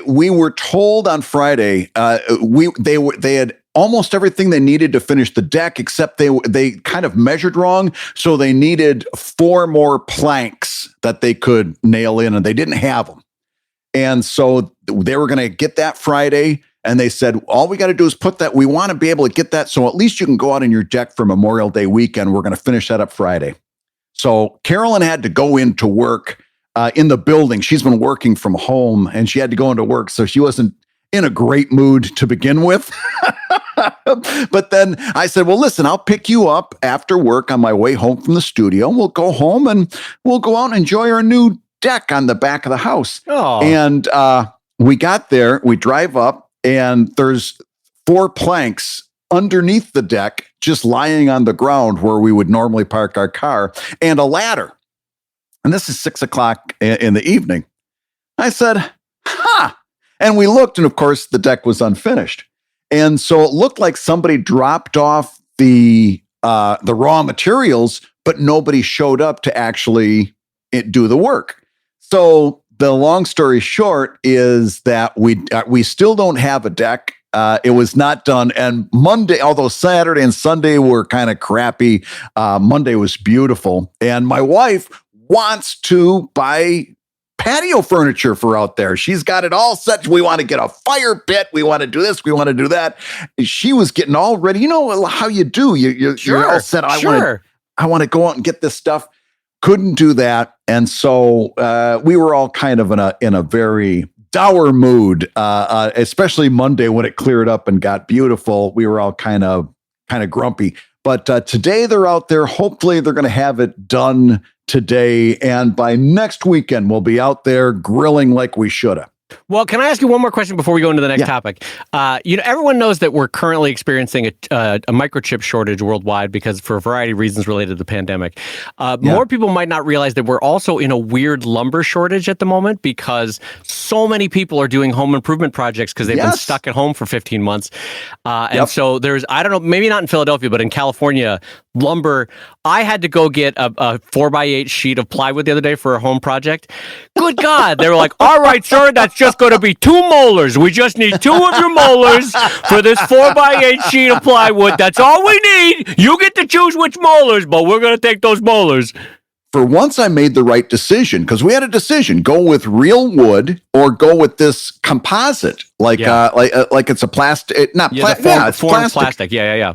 B: we were told on Friday, they had almost everything they needed to finish the deck, except they kind of measured wrong. So they needed 4 more planks that they could nail in, and they didn't have them. And so they were going to get that Friday. And they said, all we got to do is put that. We want to be able to get that. So at least you can go out in your deck for Memorial Day weekend. We're going to finish that up Friday. So Carolyn had to go into work in the building. She's been working from home and she had to go into work. So she wasn't in a great mood to begin with. But then I said, well, listen, I'll pick you up after work on my way home from the studio. We'll go home and we'll go out and enjoy our new deck on the back of the house. Oh. And we got there, we drive up, and there's 4 planks underneath the deck, just lying on the ground where we would normally park our car, and a ladder. And this is 6:00 in the evening. I said, and we looked, and of course the deck was unfinished. And so it looked like somebody dropped off the raw materials, but nobody showed up to actually do the work. So the long story short is that we still don't have a deck. It was not done. And Monday, although Saturday and Sunday were kind of crappy, Monday was beautiful. And my wife wants to buy patio furniture for out there. She's got it all set. We want to get a fire pit. We want to do this. We want to do that. She was getting all ready. You know how you do. You're all set. I want to go out and get this stuff. Couldn't do that. And so we were all kind of in a very dour mood, especially Monday when it cleared up and got beautiful. We were all kind of grumpy. But today they're out there. Hopefully they're going to have it done today. And by next weekend, we'll be out there grilling like we should have.
A: Well, can I ask you one more question before we go into the next topic? Everyone knows that we're currently experiencing a microchip shortage worldwide because for a variety of reasons related to the pandemic. More people might not realize that we're also in a weird lumber shortage at the moment because so many people are doing home improvement projects because they've been stuck at home for 15 months. And so there's, I don't know, maybe not in Philadelphia, but in California, lumber. I had to go get a 4x8 sheet of plywood the other day for a home project. Good God. They were like, all right, sir, that's just going to be 2 molars. We just need 2 of your molars for this 4x8 sheet of plywood. That's all we need. You get to choose which molars, but we're going to take those molars.
B: For once, I made the right decision because we had a decision: go with real wood or go with this composite, like it's a plastic. It's
A: plastic. Yeah.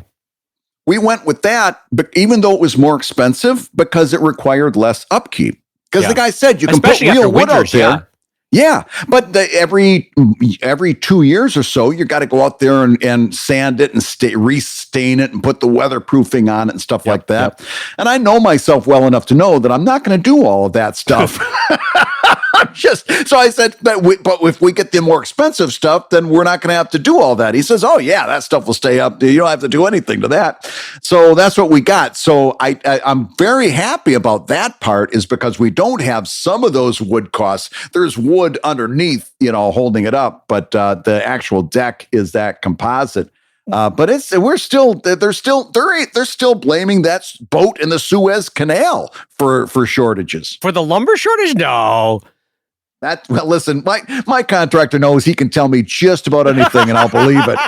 B: We went with that, but even though it was more expensive because it required less upkeep. Because the guy said you can put real wood out there. Yeah, but every 2 years or so, you got to go out there and sand it and restain it and put the weatherproofing on it and stuff like that. And I know myself well enough to know that I'm not going to do all of that stuff. So I said, but if we get the more expensive stuff, then we're not going to have to do all that. He says, oh yeah, that stuff will stay up. You don't have to do anything to that. So that's what we got. So I'm very happy about that part, is because we don't have some of those wood costs. There's wood underneath, holding it up, but the actual deck is that composite. But they're still blaming that boat in the Suez Canal for shortages.
A: For the lumber shortage? No.
B: Well, listen, my contractor knows he can tell me just about anything and I'll believe it.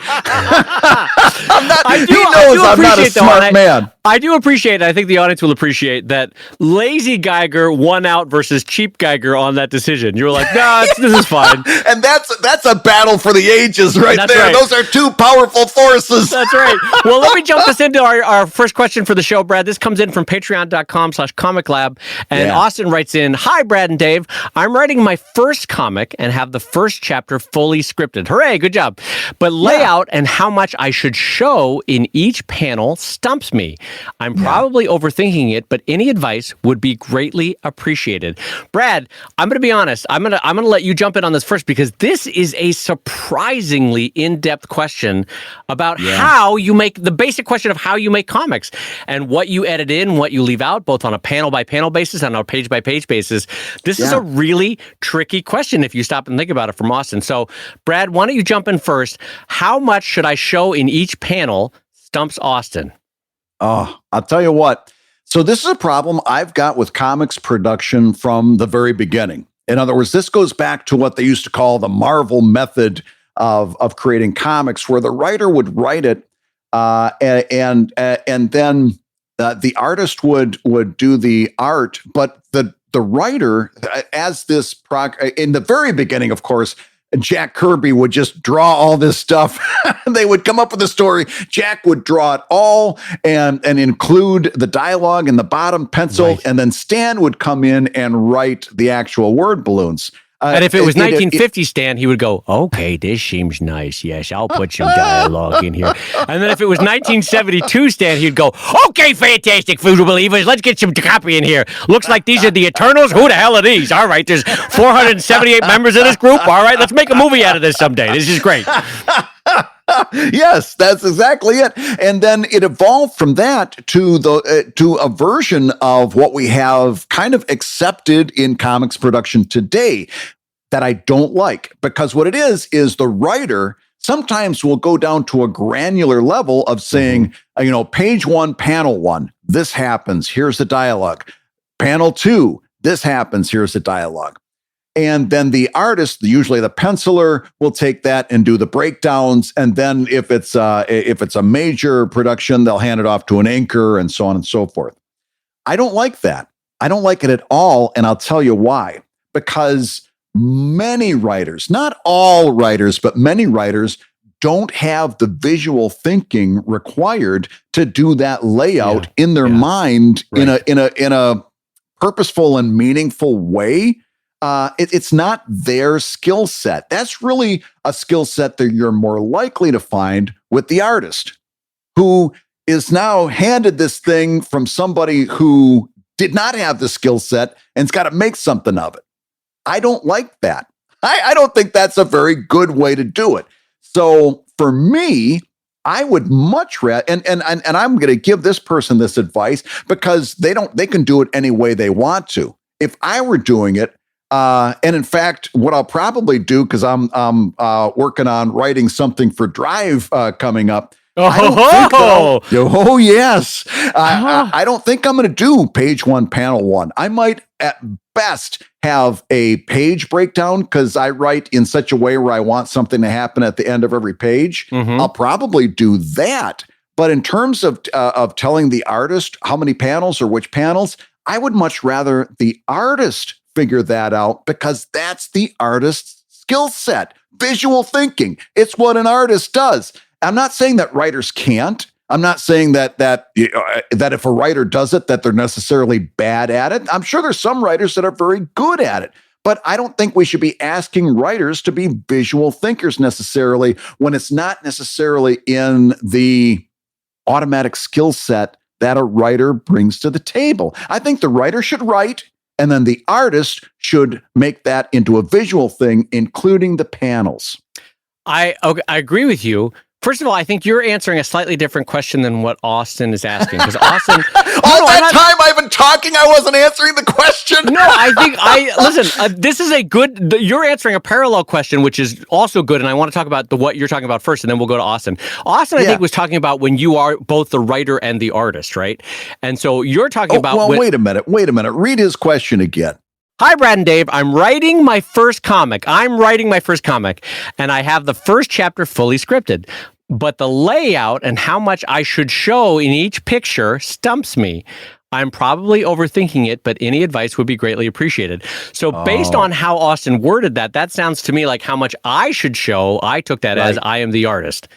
B: He knows I'm not a smart man.
A: I do appreciate it. I think the audience will appreciate that lazy Geiger won out versus cheap Geiger on that decision. You were like, nah, this is fine.
B: And that's a battle for the ages right there. Right. Those are two powerful forces.
A: That's right. Well, let me jump us into our first question for the show, Brad. This comes in from patreon.com/ComicLab. And Austin writes in, hi, Brad and Dave. I'm writing my first comic and have the first chapter fully scripted. Hooray, good job. But layout and how much I should show in each panel stumps me. I'm probably overthinking it, but any advice would be greatly appreciated. Brad, I'm going to be honest. I'm going to let you jump in on this first because this is a surprisingly in-depth question about how you make the basic question of how you make comics and what you edit in, what you leave out, both on a panel by panel basis and on a page by page basis. This is a really tricky question if you stop and think about it from Austin. So, Brad, why don't you jump in first? How much should I show in each panel? Stumps Austin.
B: Oh, I'll tell you what. So this is a problem I've got with comics production from the very beginning. In other words, this goes back to what they used to call the Marvel method of creating comics, where the writer would write it, and then the artist would do the art, but the writer, as this in the very beginning, of course, Jack Kirby would just draw all this stuff. They would come up with a story. Jack would draw it all and include the dialogue in the bottom pencil. Right. And then Stan would come in and write the actual word balloons.
A: And if it was 1950 Stan, he would go, okay, this seems nice. Yes, I'll put some dialogue in here. And then if it was 1972 Stan, he'd go, okay, fantastic, Food Believers, let's get some copy in here. Looks like these are the Eternals. Who the hell are these? All right, there's 478 members of this group. All right, let's make a movie out of this someday. This is great.
B: Yes, that's exactly it. And then it evolved from that to a version of what we have kind of accepted in comics production today that I don't like, because what it is the writer sometimes will go down to a granular level of saying, page 1, panel 1, this happens, here's the dialogue. Panel 2, this happens, here's the dialogue. And then the artist, usually the penciler, will take that and do the breakdowns. And then if it's a major production, they'll hand it off to an inker and so on and so forth. I don't like that. I don't like it at all. And I'll tell you why. Because many writers, not all writers, but many writers don't have the visual thinking required to do that layout in their mind in a purposeful and meaningful way. It's not their skill set. That's really a skill set that you're more likely to find with the artist, who is now handed this thing from somebody who did not have the skill set and's got to make something of it. I don't like that. I don't think that's a very good way to do it. So for me, I would much rather, and I'm going to give this person this advice because they can do it any way they want to. If I were doing it, and in fact, what I'll probably do, because I'm working on writing something for Drive coming up. Yes. I don't think I'm going to do page 1, panel 1. I might at best have a page breakdown because I write in such a way where I want something to happen at the end of every page. I'll probably do that. But in terms of telling the artist how many panels or which panels, I would much rather the artist figure that out, because that's the artist's skill set. Visual thinking. It's what an artist does. I'm not saying that writers can't. I'm not saying that if a writer does it, that they're necessarily bad at it. I'm sure there's some writers that are very good at it, but I don't think we should be asking writers to be visual thinkers necessarily when it's not necessarily in the automatic skill set that a writer brings to the table. I think the writer should write, and then the artist should make that into a visual thing, including the panels.
A: I agree with you. First of all, I think you're answering a slightly different question than what Austin is asking. Because Austin,
B: all that time I've been talking, I wasn't answering the question.
A: No, I think listen. This is a good. You're answering a parallel question, which is also good. And I want to talk about what you're talking about first, and then we'll go to Austin. Austin, I think, was talking about when you are both the writer and the artist, right? And so you're talking about.
B: Well, wait a minute. Read his question again.
A: Hi, Brad and Dave. I'm writing my first comic. And I have the first chapter fully scripted. But the layout and how much I should show in each picture stumps me. I'm probably overthinking it, but any advice would be greatly appreciated. So based on how Austin worded that sounds to me like how much I should show. I took that as I am the artist.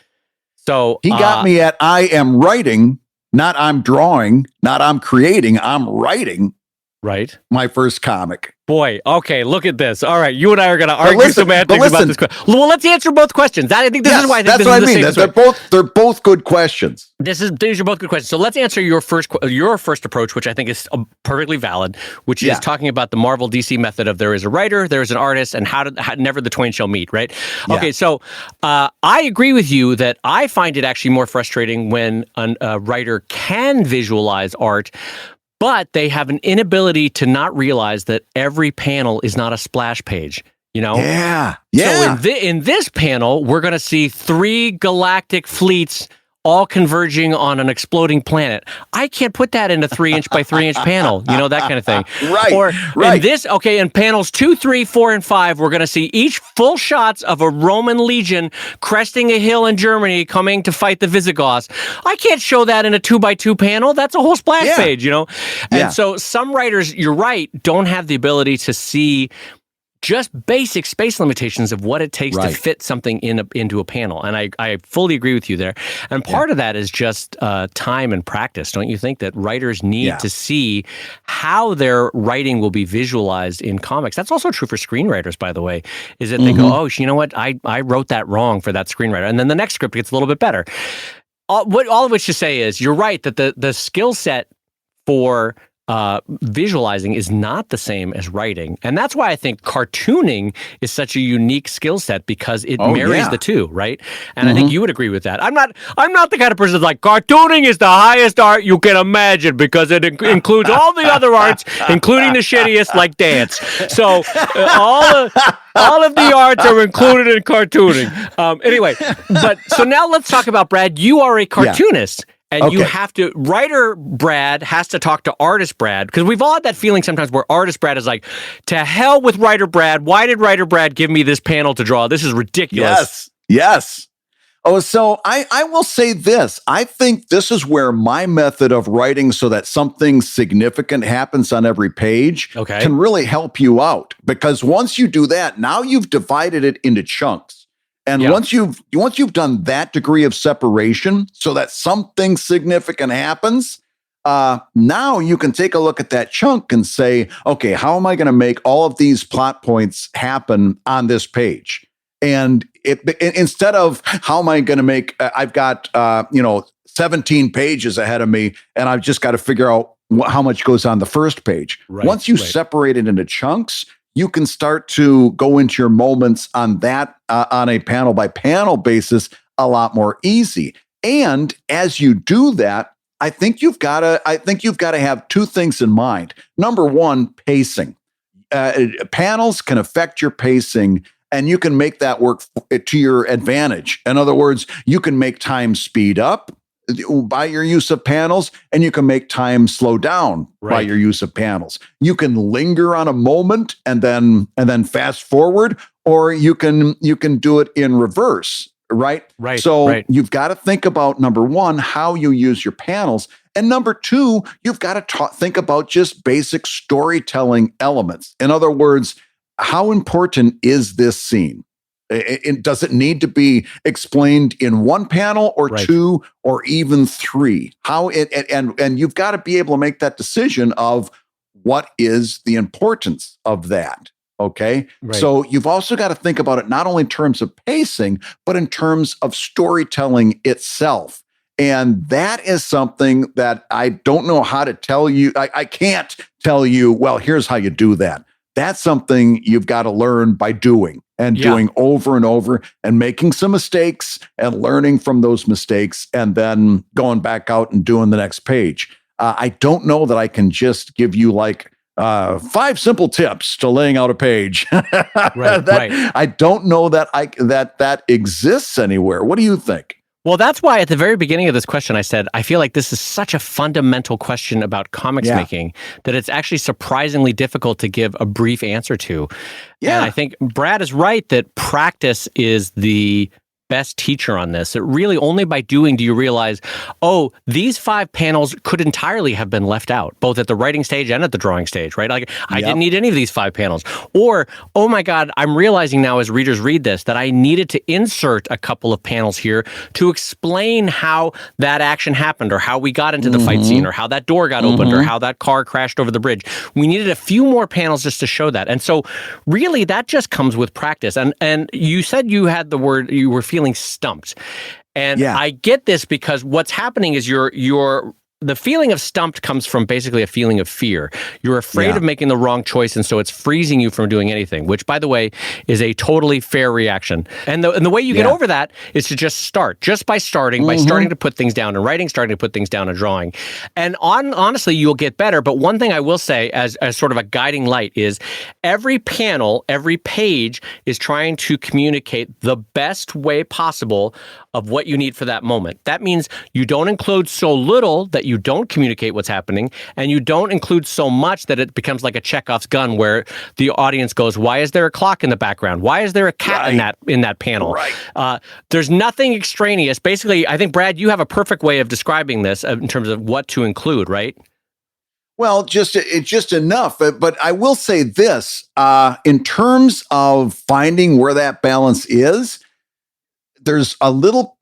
A: So
B: he got me at I am writing, not I'm drawing, not I'm creating, I'm writing.
A: Right.
B: My first comic.
A: Boy, okay, look at this. All right, you and I are going to argue semantics about this question. Well, let's answer both questions. I think this is why I think
B: that's what I mean. They're both good questions.
A: These are both good questions. So let's answer your first approach, which I think is perfectly valid, which is talking about the Marvel DC method of there is a writer, there is an artist, and how never the twain shall meet, right? Yeah. Okay, so I agree with you that I find it actually more frustrating when a writer can visualize art, but they have an inability to not realize that every panel is not a splash page, you know?
B: Yeah.
A: So in this panel, we're going to see 3 galactic fleets all converging on an exploding planet. I can't put that in a 3-inch by 3-inch panel, you know, that kind of thing. In panels 2, 3, 4, and 5, we're going to see each full shots of a Roman legion cresting a hill in Germany coming to fight the Visigoths. I can't show that in a 2x2 panel. That's a whole splash page, you know? And so some writers, you're right, don't have the ability to see just basic space limitations of what it takes to fit something into a panel. And I fully agree with you there. And part of that is just time and practice. Don't you think that writers need to see how their writing will be visualized in comics? That's also true for screenwriters, by the way, is that they go, oh, you know what? I wrote that wrong for that screenwriter. And then the next script gets a little bit better. All of which to say is you're right that the skill set for visualizing is not the same as writing. And that's why I think cartooning is such a unique skill set, because it marries the two, right? And I think you would agree with that. I'm not the kind of person that's like, cartooning is the highest art you can imagine because it includes all the other arts, including the shittiest like dance. So all of the arts are included in cartooning. Anyway, so now let's talk about, Brad, you are a cartoonist. And you have to, writer Brad has to talk to artist Brad, because we've all had that feeling sometimes where artist Brad is like, to hell with writer Brad. Why did writer Brad give me this panel to draw? This is ridiculous.
B: Yes. Oh, so I will say this. I think this is where my method of writing so that something significant happens on every page can really help you out. Because once you do that, now you've divided it into chunks. And once you've done that degree of separation so that something significant happens, now you can take a look at that chunk and say, okay, how am I going to make all of these plot points happen on this page? And instead of how am I going to make, I've got 17 pages ahead of me, and I've just got to figure out how much goes on the first page. Once you separate it into chunks, you can start to go into your moments on that on a panel by panel basis a lot more easy. And as you do that, I think you've got to have 2 things in mind. Number one, pacing. Panels can affect your pacing, and you can make that work to your advantage. In other words, you can make time speed up by your use of panels, and you can make time slow down by your use of panels. You can linger on a moment and then fast forward, or you can do it in reverse, right? So you've got to think about, number one, how you use your panels, and number two, you've got to think about just basic storytelling elements. In other words, how important is this scene? Does it need to be explained in one panel or 2 or even 3? And you've got to be able to make that decision of what is the importance of that. Okay. So you've also got to think about it not only in terms of pacing, but in terms of storytelling itself. And that is something that I don't know how to tell you. I can't tell you, well, here's how you do that. That's something you've got to learn by doing and doing over and over and making some mistakes and learning from those mistakes and then going back out and doing the next page. I don't know that I can just give you like 5 simple tips to laying out a page. I don't know that that exists anywhere. What do you think?
A: Well, that's why at the very beginning of this question, I said, I feel like this is such a fundamental question about comics making that it's actually surprisingly difficult to give a brief answer to.
B: Yeah.
A: And I think Brad is right that practice is the best teacher on this. It really only by doing do you realize, oh, these 5 panels could entirely have been left out, both at the writing stage and at the drawing stage, right? Like I didn't need any of these 5 panels. Or, oh my God, I'm realizing now as readers read this that I needed to insert a couple of panels here to explain how that action happened or how we got into the fight scene or how that door got opened or how that car crashed over the bridge. We needed a few more panels just to show that. And so really that just comes with practice. And you said you had the word, you were feeling stumped. And I get this because what's happening is the feeling of stumped comes from basically a feeling of fear. You're afraid of making the wrong choice, and so it's freezing you from doing anything, which, by the way, is a totally fair reaction. And the way you get over that is to just start, just by starting to put things down in writing, starting to put things down in drawing. And honestly, you'll get better. But one thing I will say as sort of a guiding light is every panel, every page is trying to communicate the best way possible of what you need for that moment. That means you don't include so little that you don't communicate what's happening, and you don't include so much that it becomes like a Chekhov's gun where the audience goes, why is there a clock in the background? Why is there a cat in that panel? There's nothing extraneous. Basically, I think, Brad, you have a perfect way of describing this in terms of what to include, right?
B: Well, just enough. But I will say this, in terms of finding where that balance is, there's a little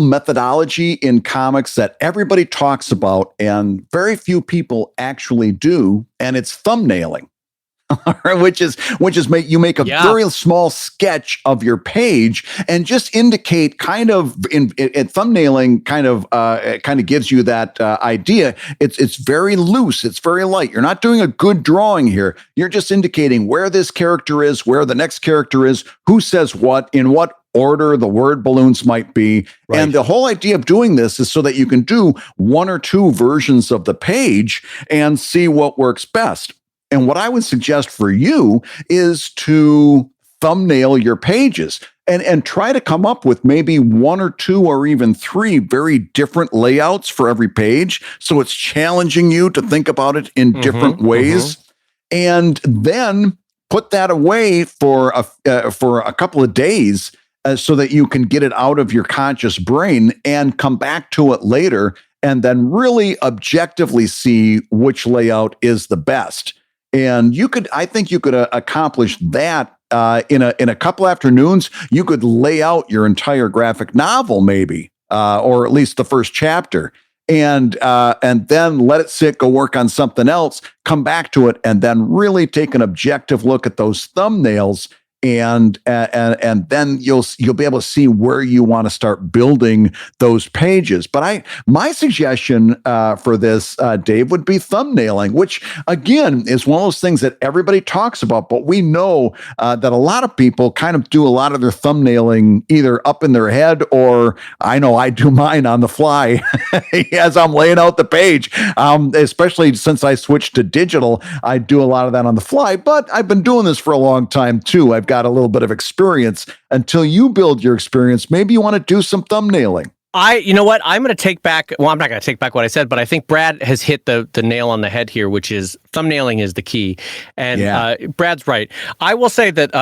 B: methodology in comics that everybody talks about and very few people actually do, and it's thumbnailing. which is you make a very small sketch of your page and just indicate kind of in thumbnailing kind of gives you that idea. It's very loose. It's very light. You're not doing a good drawing here. You're just indicating where this character is, where the next character is, who says what, in what order the word balloons might be. Right. And the whole idea of doing this is so that you can do 1 or 2 versions of the page and see what works best. And what I would suggest for you is to thumbnail your pages and try to come up with maybe 1 or 2 or even 3 very different layouts for every page. So it's challenging you to think about it in different ways. And then put that away for a couple of days so that you can get it out of your conscious brain and come back to it later and then really objectively see which layout is the best. And I think you could accomplish that in a couple afternoons. You could lay out your entire graphic novel, maybe, or at least the first chapter, and then let it sit, go work on something else, come back to it, and then really take an objective look at those thumbnails. And then you'll be able to see where you want to start building those pages. But my suggestion for this, Dave, would be thumbnailing, which again is one of those things that everybody talks about. But we know that a lot of people kind of do a lot of their thumbnailing either up in their head, or I know I do mine on the fly as I'm laying out the page. Especially since I switched to digital, I do a lot of that on the fly. But I've been doing this for a long time too. I've got a little bit of experience. Until you build your experience, maybe you want to do some thumbnailing.
A: You know what? I'm going to take back, well, I'm not going to take back what I said, but I think Brad has hit the nail on the head here, which is thumbnailing is the key. And Brad's right. I will say that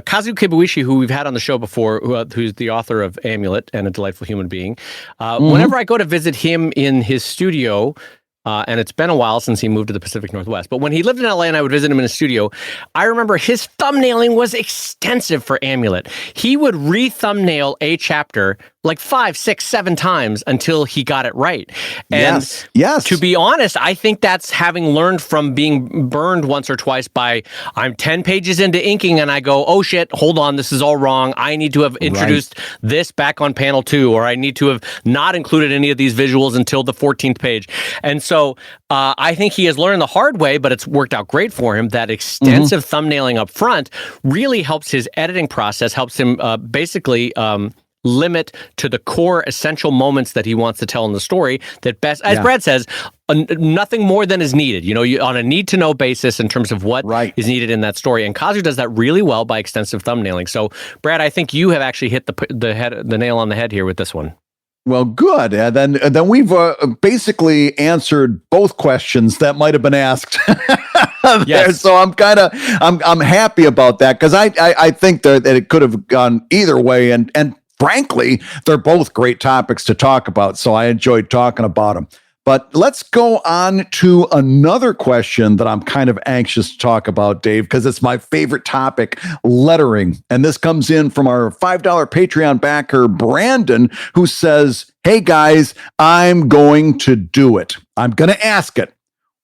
A: Kazu Kibuishi, who we've had on the show before, who's the author of Amulet and A Delightful Human Being, whenever I go to visit him in his studio, and it's been a while since he moved to the Pacific Northwest. But when he lived in LA and I would visit him in his studio, I remember his thumbnailing was extensive for Amulet. He would re-thumbnail a chapter like 5, 6, 7 times until he got it right. And yes. To be honest, I think that's having learned from being burned once or twice by I'm 10 pages into inking and I go, oh shit, hold on, this is all wrong. I need to have introduced this back on panel 2, or I need to have not included any of these visuals until the 14th page. And so I think he has learned the hard way, but it's worked out great for him. That extensive thumbnailing up front really helps his editing process, helps him basically limit to the core essential moments that he wants to tell in the story that best, as Brad says, nothing more than is needed, on a need-to-know basis in terms of what is needed in that story. And Kazu does that really well by extensive thumbnailing. So, Brad, I think you have actually hit the nail on the head here with this one.
B: Well, good. And then we've basically answered both questions that might have been asked.
A: Yes.
B: So I'm happy about that, because I think that it could have gone either way, and frankly, they're both great topics to talk about. So I enjoyed talking about them. But let's go on to another question that I'm kind of anxious to talk about, Dave, because it's my favorite topic, lettering. And this comes in from our $5 Patreon backer, Brandon, who says, "Hey guys, I'm going to do it. I'm going to ask it.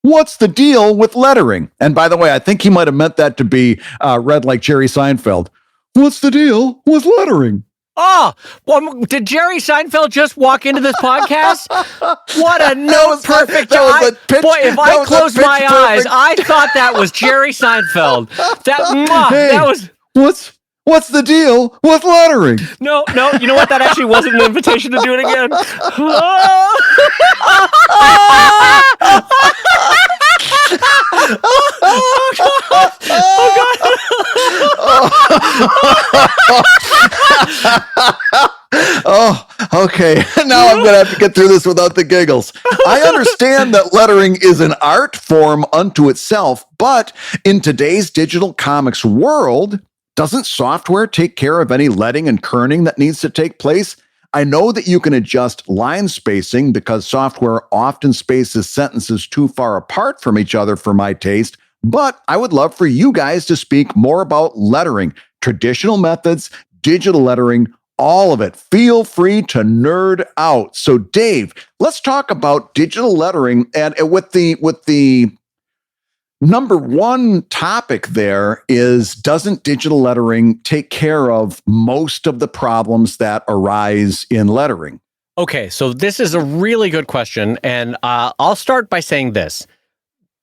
B: What's the deal with lettering?" And by the way, I think he might have meant that to be read like Jerry Seinfeld. What's the deal with lettering?
A: Oh, well, did Jerry Seinfeld just walk into this podcast? What a perfect job. Boy, if I closed my eyes, I thought that was Jerry Seinfeld. That was...
B: What's the deal with lettering?
A: No, you know what? That actually wasn't an invitation to do it again.
B: Oh, okay. Now I'm going to have to get through this without the giggles. I understand that lettering is an art form unto itself, but in today's digital comics world, doesn't software take care of any letting and kerning that needs to take place? I know that you can adjust line spacing because software often spaces sentences too far apart from each other for my taste, but I would love for you guys to speak more about lettering, traditional methods, digital lettering, all of it. Feel free to nerd out. So Dave, let's talk about digital lettering, and with the number one topic there is, doesn't digital lettering take care of most of the problems that arise in lettering?
A: Okay, so this is a really good question, and I'll start by saying this.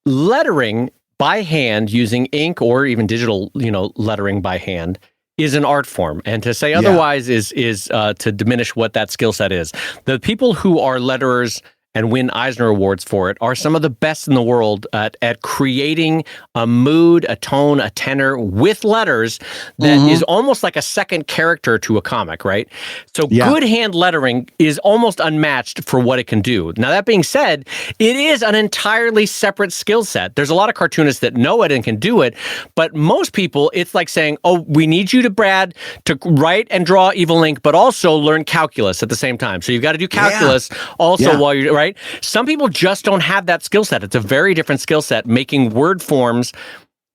A: Lettering by hand using ink or even digital, lettering by hand is an art form, and to say otherwise is to diminish what that skill set is. The people who are letterers and win Eisner Awards for it are some of the best in the world at creating a mood, a tone, a tenor with letters that is almost like a second character to a comic, right? So good hand lettering is almost unmatched for what it can do. Now, that being said, it is an entirely separate skill set. There's a lot of cartoonists that know it and can do it, but most people, it's like saying, oh, we need you to, Brad, to write and draw Evil Ink, but also learn calculus at the same time. So you've got to do calculus also while you're, right? Some people just don't have that skill set. It's a very different skill set, making word forms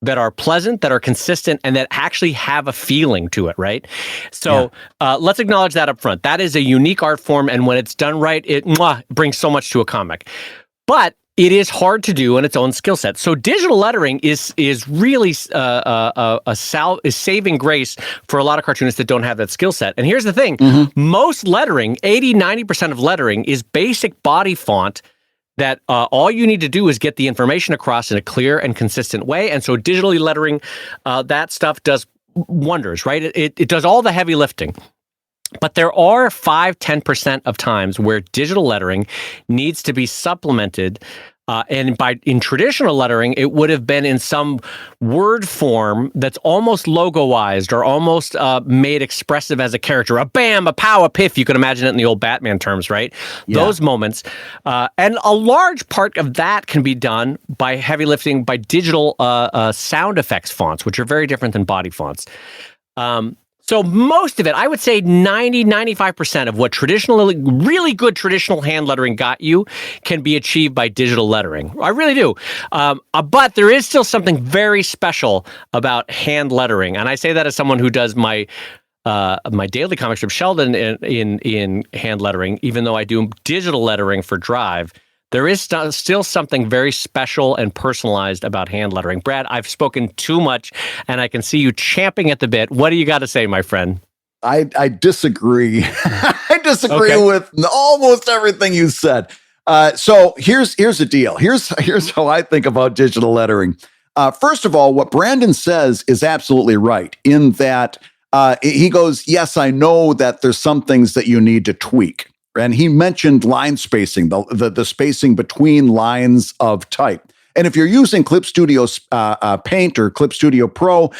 A: that are pleasant, that are consistent, and that actually have a feeling to it, right? So let's acknowledge that up front. That is a unique art form, and when it's done right, it brings so much to a comic. But it is hard to do in its own skill set. So digital lettering is really is saving grace for a lot of cartoonists that don't have that skill set. And here's the thing. Most lettering, 80-90% of lettering, is basic body font that all you need to do is get the information across in a clear and consistent way. And so digitally lettering, that stuff does wonders, right? It does all the heavy lifting. But there are 5-10% of times where digital lettering needs to be supplemented. And in traditional lettering, it would have been in some word form that's almost logoized or almost made expressive as a character. A bam, a pow, a piff. You can imagine it in the old Batman terms, right? Yeah. Those moments. And a large part of that can be done by heavy lifting by digital sound effects fonts, which are very different than body fonts. So most of it, I would say 90-95% of what really good traditional hand lettering got you can be achieved by digital lettering. I really do. But there is still something very special about hand lettering. And I say that as someone who does my daily comic strip Sheldon in hand lettering, even though I do digital lettering for Drive. There is still something very special and personalized about hand lettering. Brad, I've spoken too much, and I can see you champing at the bit. What do you got to say, my friend?
B: I disagree. I disagree with almost everything you said. So here's the deal. Here's how I think about digital lettering. First of all, what Brandon says is absolutely right in that he goes, yes, I know that there's some things that you need to tweak. And he mentioned line spacing, the spacing between lines of type. And if you're using Clip Studio Paint or Clip Studio Pro,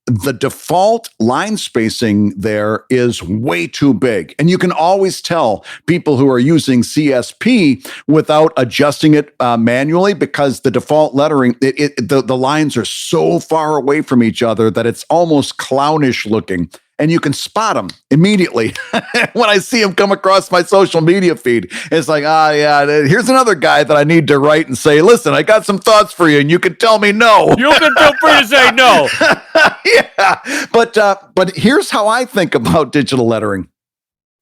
B: the default line spacing there is way too big. And you can always tell people who are using CSP without adjusting it manually, because the default lettering, the lines are so far away from each other that it's almost clownish looking. And you can spot them immediately when I see them come across my social media feed. It's like, yeah, here's another guy that I need to write and say, listen, I got some thoughts for you, and you can tell me no.
A: You can feel free to say no.
B: Yeah, but here's how I think about digital lettering.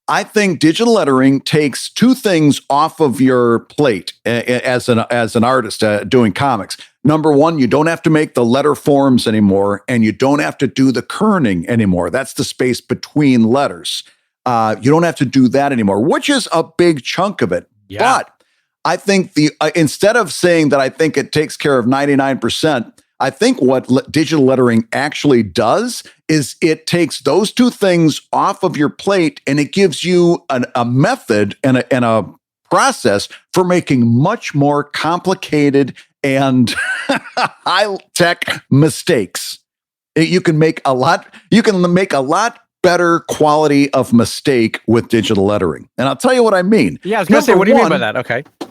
B: I think digital lettering takes two things off of your plate as an artist doing comics. Number one, you don't have to make the letter forms anymore, and you don't have to do the kerning anymore. That's the space between letters. You don't have to do that anymore, which is a big chunk of it. Yeah. But I think instead of saying that I think it takes care of 99%, I think what digital lettering actually does is it takes those two things off of your plate, and it gives you a method and a process for making much more complicated and high-tech mistakes. You can make a lot better quality of mistake with digital lettering. And I'll tell you what I mean.
A: Yeah, I was going to say, what do you mean by that?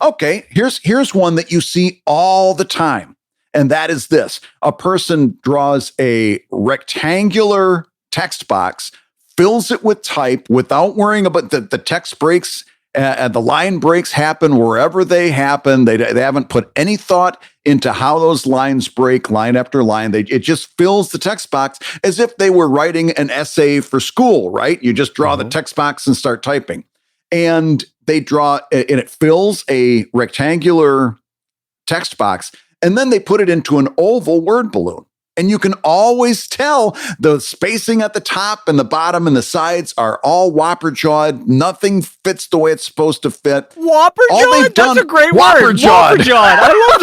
B: Okay, here's one that you see all the time. And that is this. A person draws a rectangular text box, fills it with type without worrying about the text breaks and the line breaks happen wherever they happen. They haven't put any thought into how those lines break line after line. It just fills the text box as if they were writing an essay for school, right? You just draw the text box and start typing. And they draw, and it fills a rectangular text box. And then they put it into an oval word balloon. And you can always tell the spacing at the top and the bottom and the sides are all whopper-jawed. Nothing fits the way it's supposed to fit.
A: Whopper-jawed? That's a great word. Whopper-jawed. I love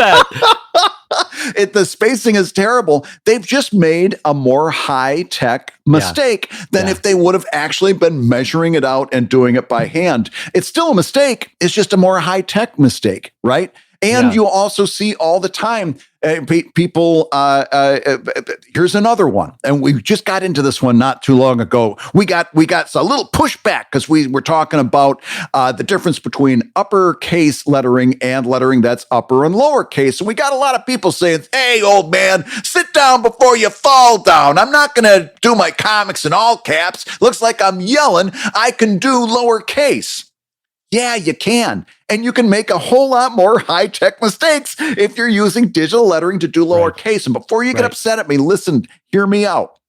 A: that.
B: The spacing is terrible. They've just made a more high-tech mistake than if they would have actually been measuring it out and doing it by hand. It's still a mistake. It's just a more high-tech mistake, right? And you also see all the time people, here's another one. And we just got into this one not too long ago. We got a little pushback because we were talking about the difference between uppercase lettering and lettering that's upper and lowercase. And we got a lot of people saying, hey, old man, sit down before you fall down. I'm not going to do my comics in all caps. Looks like I'm yelling. I can do lowercase. Yeah, you can. And you can make a whole lot more high-tech mistakes if you're using digital lettering to do lowercase. And before you get upset at me, listen, hear me out.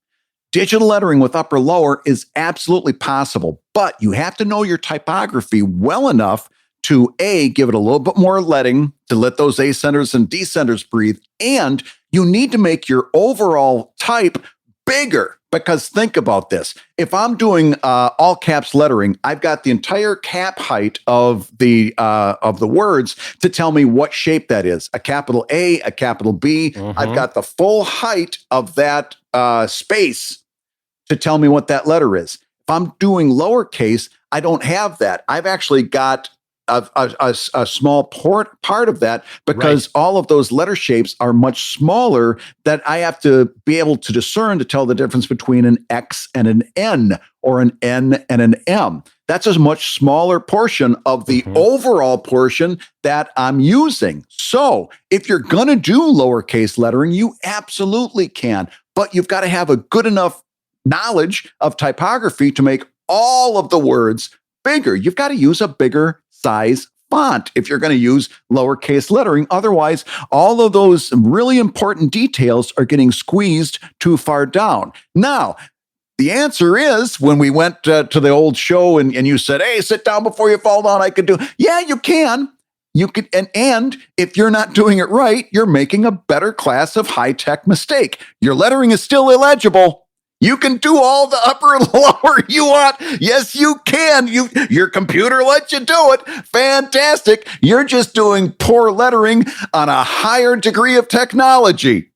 B: Digital lettering with upper lower is absolutely possible, but you have to know your typography well enough to A, give it a little bit more leading to let those A centers and D centers breathe. And you need to make your overall type bigger. Because think about this. If I'm doing all caps lettering, I've got the entire cap height of the words to tell me what shape that is. A capital A, a capital B. I've got the full height of that space to tell me what that letter is. If I'm doing lowercase, I don't have that. I've actually got a small part of that because all of those letter shapes are much smaller that I have to be able to discern to tell the difference between an X and an N or an N and an M. That's a much smaller portion of the overall portion that I'm using. So if you're going to do lowercase lettering, you absolutely can, but you've got to have a good enough knowledge of typography to make all of the words bigger. You've got to use a bigger size font if you're going to use lowercase lettering. Otherwise, all of those really important details are getting squeezed too far down. Now, the answer is when we went to the old show and you said, hey, sit down before you fall down, I could do. Yeah, you can. You could, and if you're not doing it right, you're making a better class of high-tech mistake. Your lettering is still illegible. You can do all the upper and lower you want. Yes, you can. Your computer lets you do it. Fantastic. You're just doing poor lettering on a higher degree of technology.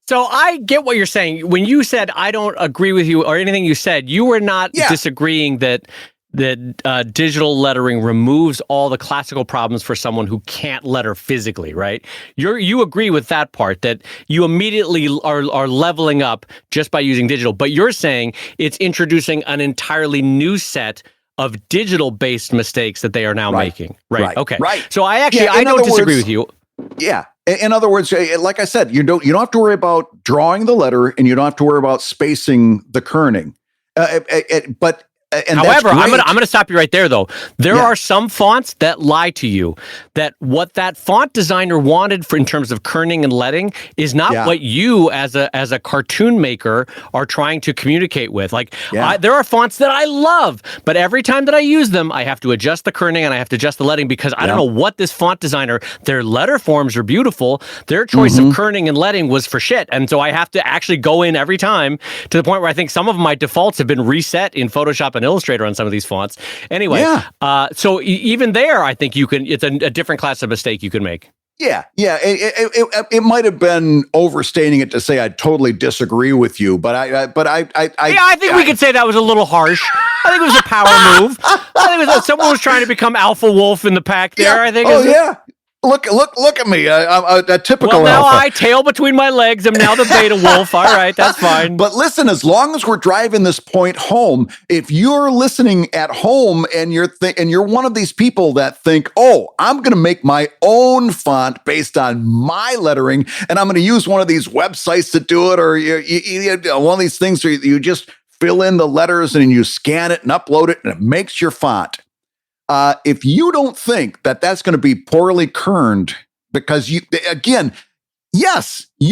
A: So I get what you're saying. When you said I don't agree with you or anything you said, you were not disagreeing that that digital lettering removes all the classical problems for someone who can't letter physically, right? You agree with that part, that you immediately are leveling up just by using digital, but you're saying it's introducing an entirely new set of digital-based mistakes that they are now making. Right. Okay.
B: Right.
A: So I don't disagree with you.
B: Yeah. In other words, like I said, you don't have to worry about drawing the letter, and you don't have to worry about spacing the kerning.
A: However, I'm gonna stop you right there, though. There are some fonts that lie to you, that what that font designer wanted in terms of kerning and letting is not what you as a cartoon maker are trying to communicate with. Like there are fonts that I love, but every time that I use them, I have to adjust the kerning and I have to adjust the letting because I don't know what this font designer. Their letter forms are beautiful. Their choice of kerning and letting was for shit, and so I have to actually go in every time to the point where I think some of my defaults have been reset in Photoshop and Illustrator on some of these fonts. Anyway, so even there, I think it's a different class of mistake you can make.
B: Yeah. It might have been overstating it to say I totally disagree with you, but I think
A: we could say that was a little harsh. I think it was a power move. I think it was someone was trying to become alpha wolf in the pack there.
B: Yeah.
A: I think.
B: Look at me. I'm a typical
A: Well, now
B: alpha.
A: I tail between my legs. I'm now the beta wolf. All right, that's fine.
B: But listen, as long as we're driving this point home, if you're listening at home and you're one of these people that think, oh, I'm going to make my own font based on my lettering, and I'm going to use one of these websites to do it, or you one of these things where you just fill in the letters and you scan it and upload it, and it makes your font. If you don't think that that's going to be poorly kerned, because you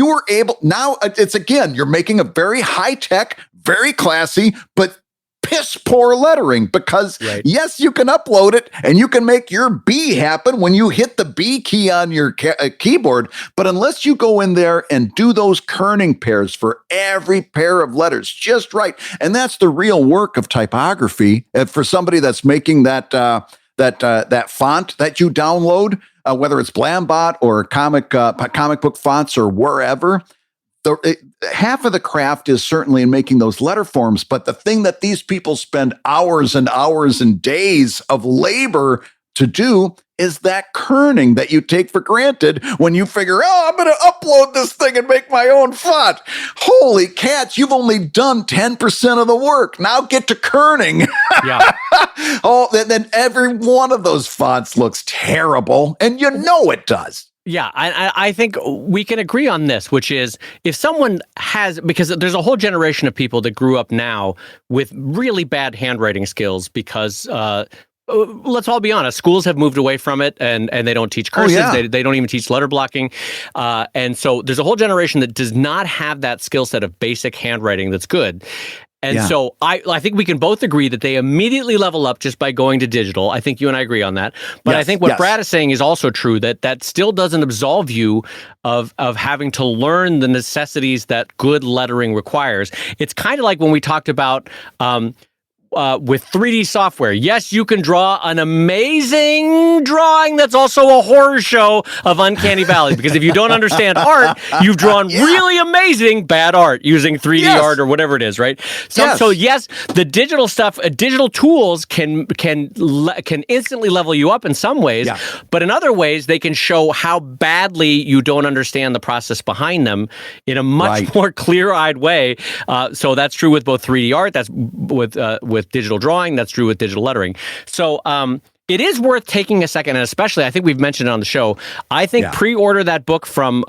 B: were able, now you're making a very high tech, very classy, but piss poor lettering because yes, you can upload it and you can make your B happen when you hit the B key on your keyboard. But unless you go in there and do those kerning pairs for every pair of letters just right, and that's the real work of typography for somebody that's making that font that you download, whether it's Blambot or comic book fonts or wherever. Half of the craft is certainly in making those letter forms, but the thing that these people spend hours and hours and days of labor to do is that kerning that you take for granted when you figure, oh, I'm going to upload this thing and make my own font. Holy cats, you've only done 10% of the work. Now get to kerning.
A: Yeah.
B: Then every one of those fonts looks terrible, and you know it does.
A: Yeah, I think we can agree on this, which is if someone has, because there's a whole generation of people that grew up now with really bad handwriting skills because, let's all be honest, schools have moved away from it and they don't teach cursive. They don't even teach letter blocking. And so there's a whole generation that does not have that skill set of basic handwriting that's good. And so I think we can both agree that they immediately level up just by going to digital. I think you and I agree on that. But I think what Brad is saying is also true, that still doesn't absolve you of having to learn the necessities that good lettering requires. It's kind of like when we talked about with 3D software. Yes, you can draw an amazing drawing that's also a horror show of Uncanny Valley, because if you don't understand art, you've drawn really amazing bad art using 3D art or whatever it is, right? So yes, the digital stuff, digital tools can instantly level you up in some ways, but in other ways, they can show how badly you don't understand the process behind them in a much more clear-eyed way. So that's true with both 3D art, that's with digital drawing, that's true with digital lettering. So it is worth taking a second, and especially, I think we've mentioned it on the show, I think pre-order that book from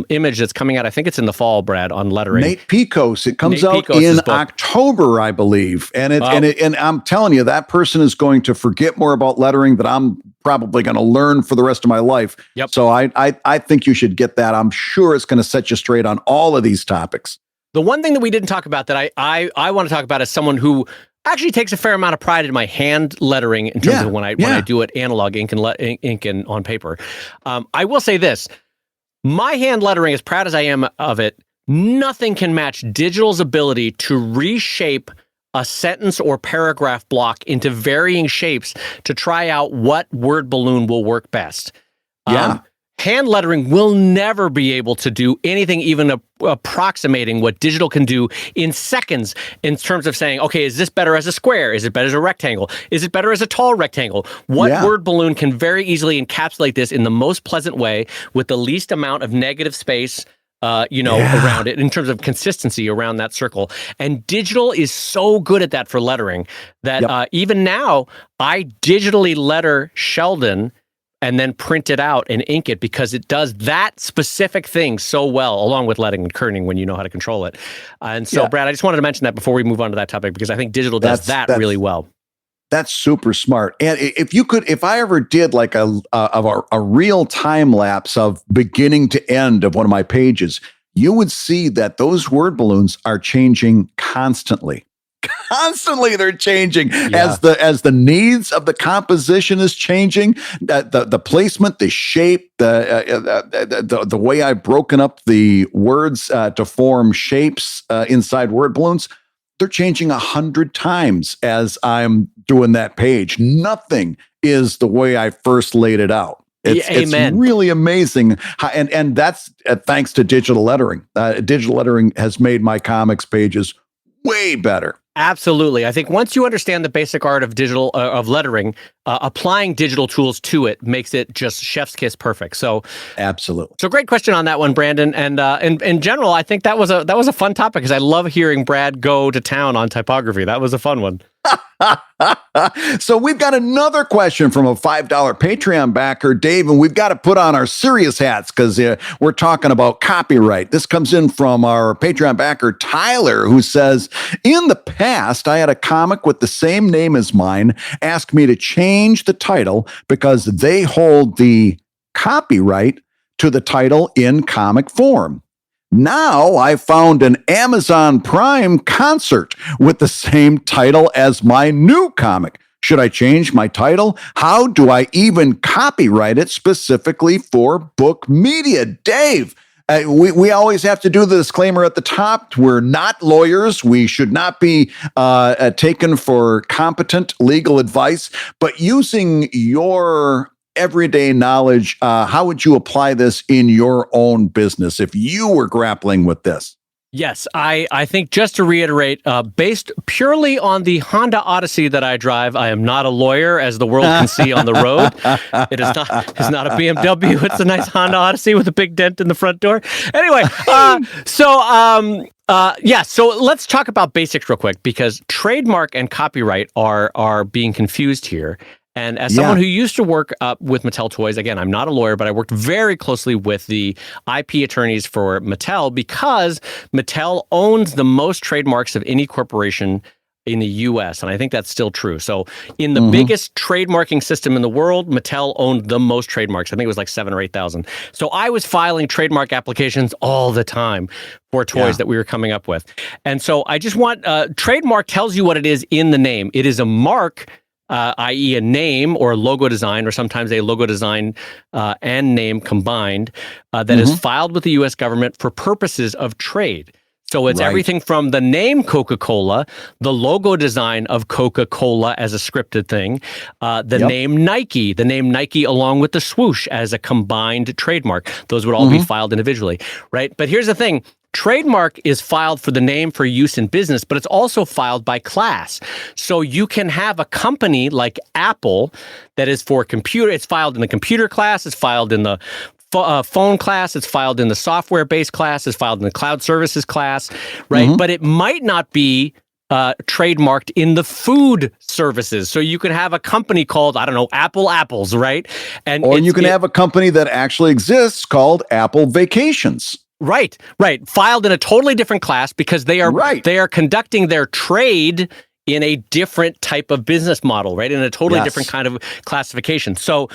A: Image that's coming out, I think it's in the fall, Brad, on lettering.
B: Nate Picos. It comes out in October, I believe. And and I'm telling you, that person is going to forget more about lettering that I'm probably going to learn for the rest of my life. So I think you should get that. I'm sure it's going to set you straight on all of these topics.
A: The one thing that we didn't talk about that I want to talk about is someone who actually takes a fair amount of pride in my hand lettering in terms of when I do it analog ink and on paper. I will say this, my hand lettering, as proud as I am of it, nothing can match digital's ability to reshape a sentence or paragraph block into varying shapes to try out what word balloon will work best. hand lettering will never be able to do anything even approximating what digital can do in seconds in terms of saying, okay, is this better as a square? Is it better as a rectangle? Is it better as a tall rectangle? What word balloon can very easily encapsulate this in the most pleasant way with the least amount of negative space around it in terms of consistency around that circle. And digital is so good at that for lettering that even now I digitally letter Sheldon and then print it out and ink it because it does that specific thing so well, along with leading and kerning when you know how to control it. And so, Brad, I just wanted to mention that before we move on to that topic, because I think digital does that really well.
B: That's super smart. And if I ever did like a real time lapse of beginning to end of one of my pages, you would see that those word balloons are changing constantly. Constantly they're changing as the needs of the composition is changing, the placement, the shape, the way I've broken up the words to form shapes inside word balloons. They're changing 100 times as I'm doing that page. Nothing is the way I first laid it out. It's really amazing. And that's thanks to digital lettering. Digital lettering has made my comics pages way better.
A: Absolutely. I think once you understand the basic art of digital of lettering, applying digital tools to it makes it just chef's kiss perfect. So
B: absolutely.
A: So great question on that one, Brandon. And in general, I think that was a fun topic because I love hearing Brad go to town on typography. That was a fun one.
B: So we've got another question from a $5 Patreon backer, Dave, and we've got to put on our serious hats because we're talking about copyright. This comes in from our Patreon backer, Tyler, who says, in the past, I had a comic with the same name as mine ask me to change the title because they hold the copyright to the title in comic form. Now I found an Amazon Prime concert with the same title as my new comic. Should I change my title? How do I even copyright it specifically for book media? Dave, we always have to do the disclaimer at the top. We're not lawyers. We should not be taken for competent legal advice. But using your everyday knowledge, how would you apply this in your own business if you were grappling with this?
A: Yes, I think just to reiterate, based purely on the Honda Odyssey that I drive, I am not a lawyer, as the world can see on the road. It's not a BMW. It's a nice Honda Odyssey with a big dent in the front door. Anyway, so let's talk about basics real quick, because trademark and copyright are being confused here. And as someone who used to work with Mattel Toys, again, I'm not a lawyer, but I worked very closely with the IP attorneys for Mattel because Mattel owns the most trademarks of any corporation in the U.S., and I think that's still true. So in the biggest trademarking system in the world, Mattel owned the most trademarks. I think it was like 7,000 or 8,000. So I was filing trademark applications all the time for toys that we were coming up with. And so I just want, trademark tells you what it is in the name. It is a mark, i.e. a name or a logo design, or sometimes a logo design and name combined, that is filed with the U.S. government for purposes of trade. So it's everything from the name Coca-Cola, the logo design of Coca-Cola as a scripted thing, the name Nike along with the swoosh as a combined trademark. Those would all be filed individually, right? But here's the thing. Trademark is filed for the name for use in business, but it's also filed by class. So you can have a company like Apple that is for computer. It's filed in the computer class. It's filed in the phone class. It's filed in the software-based class. It's filed in the cloud services class, right? But it might not be trademarked in the food services. So you can have a company called, I don't know, Apple Apples, right?
B: Or you can have a company that actually exists called Apple Vacations.
A: Right. Filed in a totally different class because they are conducting their trade in a different type of business model, right? In a totally different kind of classification. So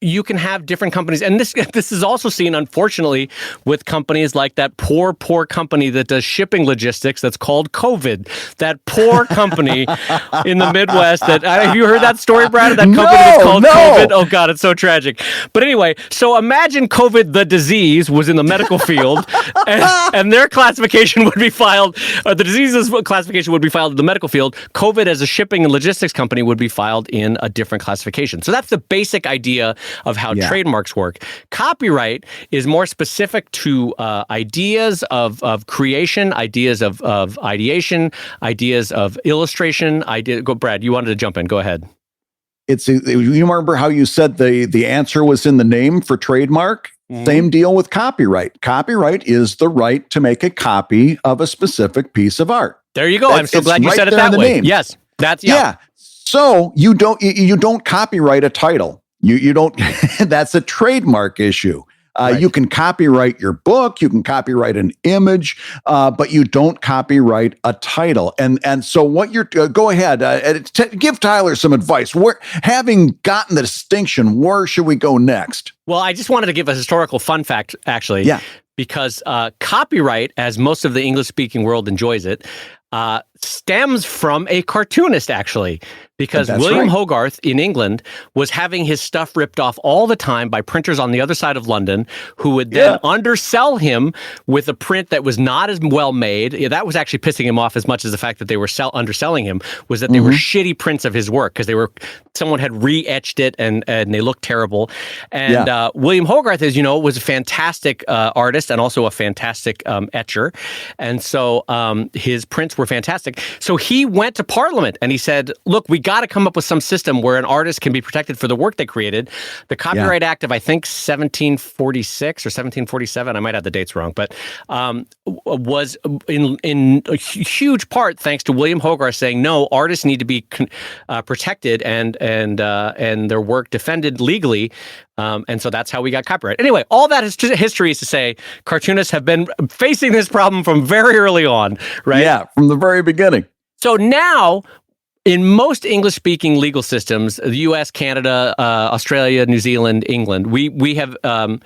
A: you can have different companies. And this is also seen, unfortunately, with companies like that poor company that does shipping logistics that's called COVID. That poor company in the Midwest that, have you heard that story, Brad? That company that's called COVID? Oh, God, it's so tragic. But anyway, so imagine COVID, the disease, was in the medical field and their classification would be filed, the disease's classification would be filed in the medical medical field. COVID as a shipping and logistics company would be filed in a different classification. So that's the basic idea of how trademarks work. Copyright is more specific to ideas of creation, ideas of ideation, ideas of illustration. Go, Brad, you wanted to jump in. Go ahead.
B: You remember how you said the answer was in the name for trademark? Mm-hmm. Same deal with copyright. Copyright is the right to make a copy of a specific piece of art.
A: There you go. I'm so glad you said it that way. Name. Yes, that's
B: So you don't copyright a title. You don't. That's a trademark issue. You can copyright your book, you can copyright an image, but you don't copyright a title. And so what you're go ahead, give Tyler some advice. Having gotten the distinction, where should we go next?
A: Well, I just wanted to give a historical fun fact, actually. Yeah. Because copyright, as most of the English-speaking world enjoys it, stems from a cartoonist, actually, because William Hogarth in England was having his stuff ripped off all the time by printers on the other side of London, who would then undersell him with a print that was not as well made. That was actually pissing him off as much as the fact that they were underselling him, was that they were shitty prints of his work, because someone had re-etched it and they looked terrible. And William Hogarth, as you know, was a fantastic artist and also a fantastic etcher. And so his prints were fantastic. So he went to Parliament and he said, look, we got to come up with some system where an artist can be protected for the work they created. The Copyright Act of, I think, 1746 or 1747, I might have the dates wrong, but was in a huge part thanks to William Hogarth saying, no, artists need to be protected and their work defended legally. And so that's how we got copyright. Anyway, all that history is to say cartoonists have been facing this problem from very early on, right?
B: Yeah, from the very beginning.
A: So now, in most English-speaking legal systems, the U.S., Canada, Australia, New Zealand, England, we have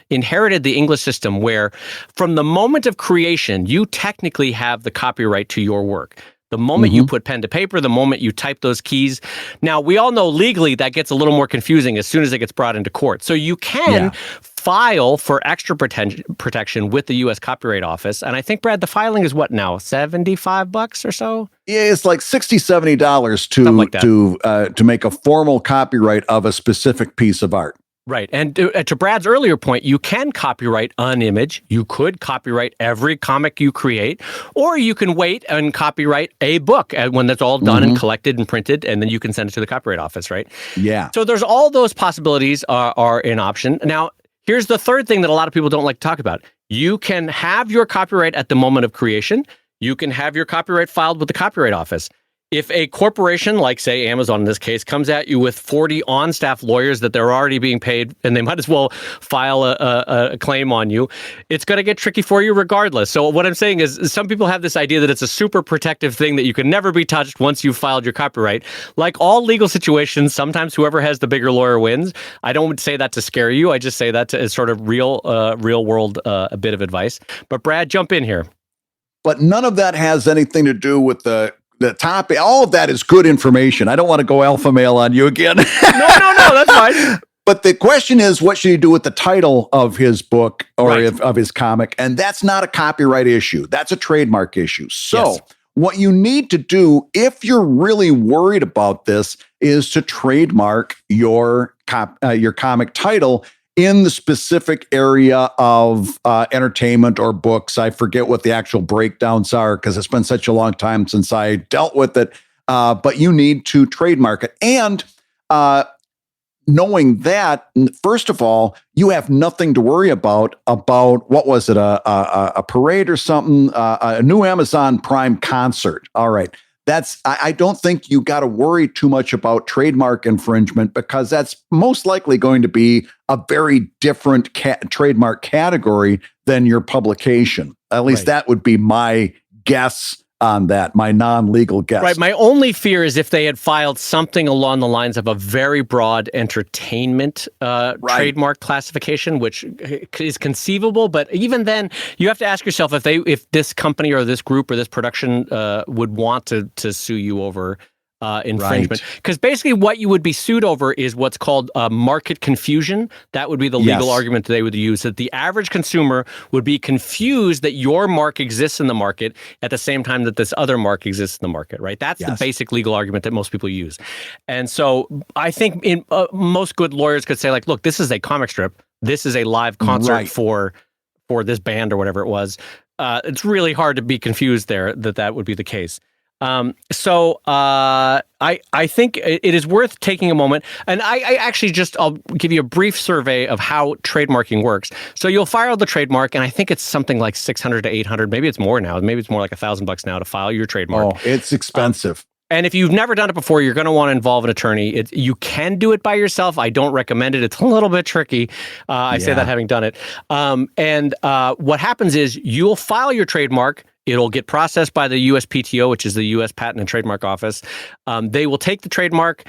A: inherited the English system where from the moment of creation, you technically have the copyright to your work. The moment you put pen to paper, the moment you type those keys. Now, we all know legally that gets a little more confusing as soon as it gets brought into court. So you can file for extra protection with the U.S. Copyright Office. And I think, Brad, the filing is what now, $75 or so?
B: Yeah, it's like $60, $70 to make a formal copyright of a specific piece of art.
A: Right. And to Brad's earlier point, you can copyright an image. You could copyright every comic you create, or you can wait and copyright a book when that's all done and collected and printed, and then you can send it to the Copyright Office, right? Yeah. So there's all those possibilities are an option. Now, here's the third thing that a lot of people don't like to talk about. You can have your copyright at the moment of creation. You can have your copyright filed with the Copyright Office. If a corporation, like, say, Amazon in this case, comes at you with 40 on-staff lawyers that they're already being paid and they might as well file a claim on you, it's going to get tricky for you regardless. So what I'm saying is some people have this idea that it's a super protective thing that you can never be touched once you've filed your copyright. Like all legal situations, sometimes whoever has the bigger lawyer wins. I don't say that to scare you. I just say that as sort of real world a bit of advice. But Brad, jump in here.
B: But none of that has anything to do with the topic. All of that is good information. I don't want to go alpha male on you again.
A: No, that's fine.
B: But the question is, what should he do with the title of his book or of his comic? And that's not a copyright issue. That's a trademark issue. So what you need to do, if you're really worried about this, is to trademark your comic title in the specific area of entertainment or books. I forget what the actual breakdowns are because it's been such a long time since I dealt with it. But you need to trademark it. And knowing that, first of all, you have nothing to worry about what was it, a parade or something, a new Amazon Prime concert. All right. I don't think you got to worry too much about trademark infringement because that's most likely going to be a very different trademark category than your publication. At least that would be my guess on that, my non-legal guess.
A: Right. My only fear is if they had filed something along the lines of a very broad entertainment trademark classification, which is conceivable. But even then, you have to ask yourself if this company or this group or this production would want to sue you over infringement. Because basically what you would be sued over is what's called market confusion. That would be the legal argument that they would use, that the average consumer would be confused that your mark exists in the market at the same time that this other mark exists in the market, right? That's the basic legal argument that most people use. And so I think most good lawyers could say, like, look, this is a comic strip. This is a live concert for this band or whatever it was. It's really hard to be confused there that would be the case. So I think it is worth taking a moment, and I actually I'll give you a brief survey of how trademarking works. So you'll file the trademark, and I think it's something like $600 to $800. Maybe it's more now. Maybe it's more like $1,000 now to file your trademark.
B: Oh, it's expensive.
A: And if you've never done it before, you're going to want to involve an attorney. You can do it by yourself. I don't recommend it. It's a little bit tricky. I say that having done it. And what happens is you'll file your trademark. It'll get processed by the USPTO, which is the U.S. Patent and Trademark Office. They will take the trademark.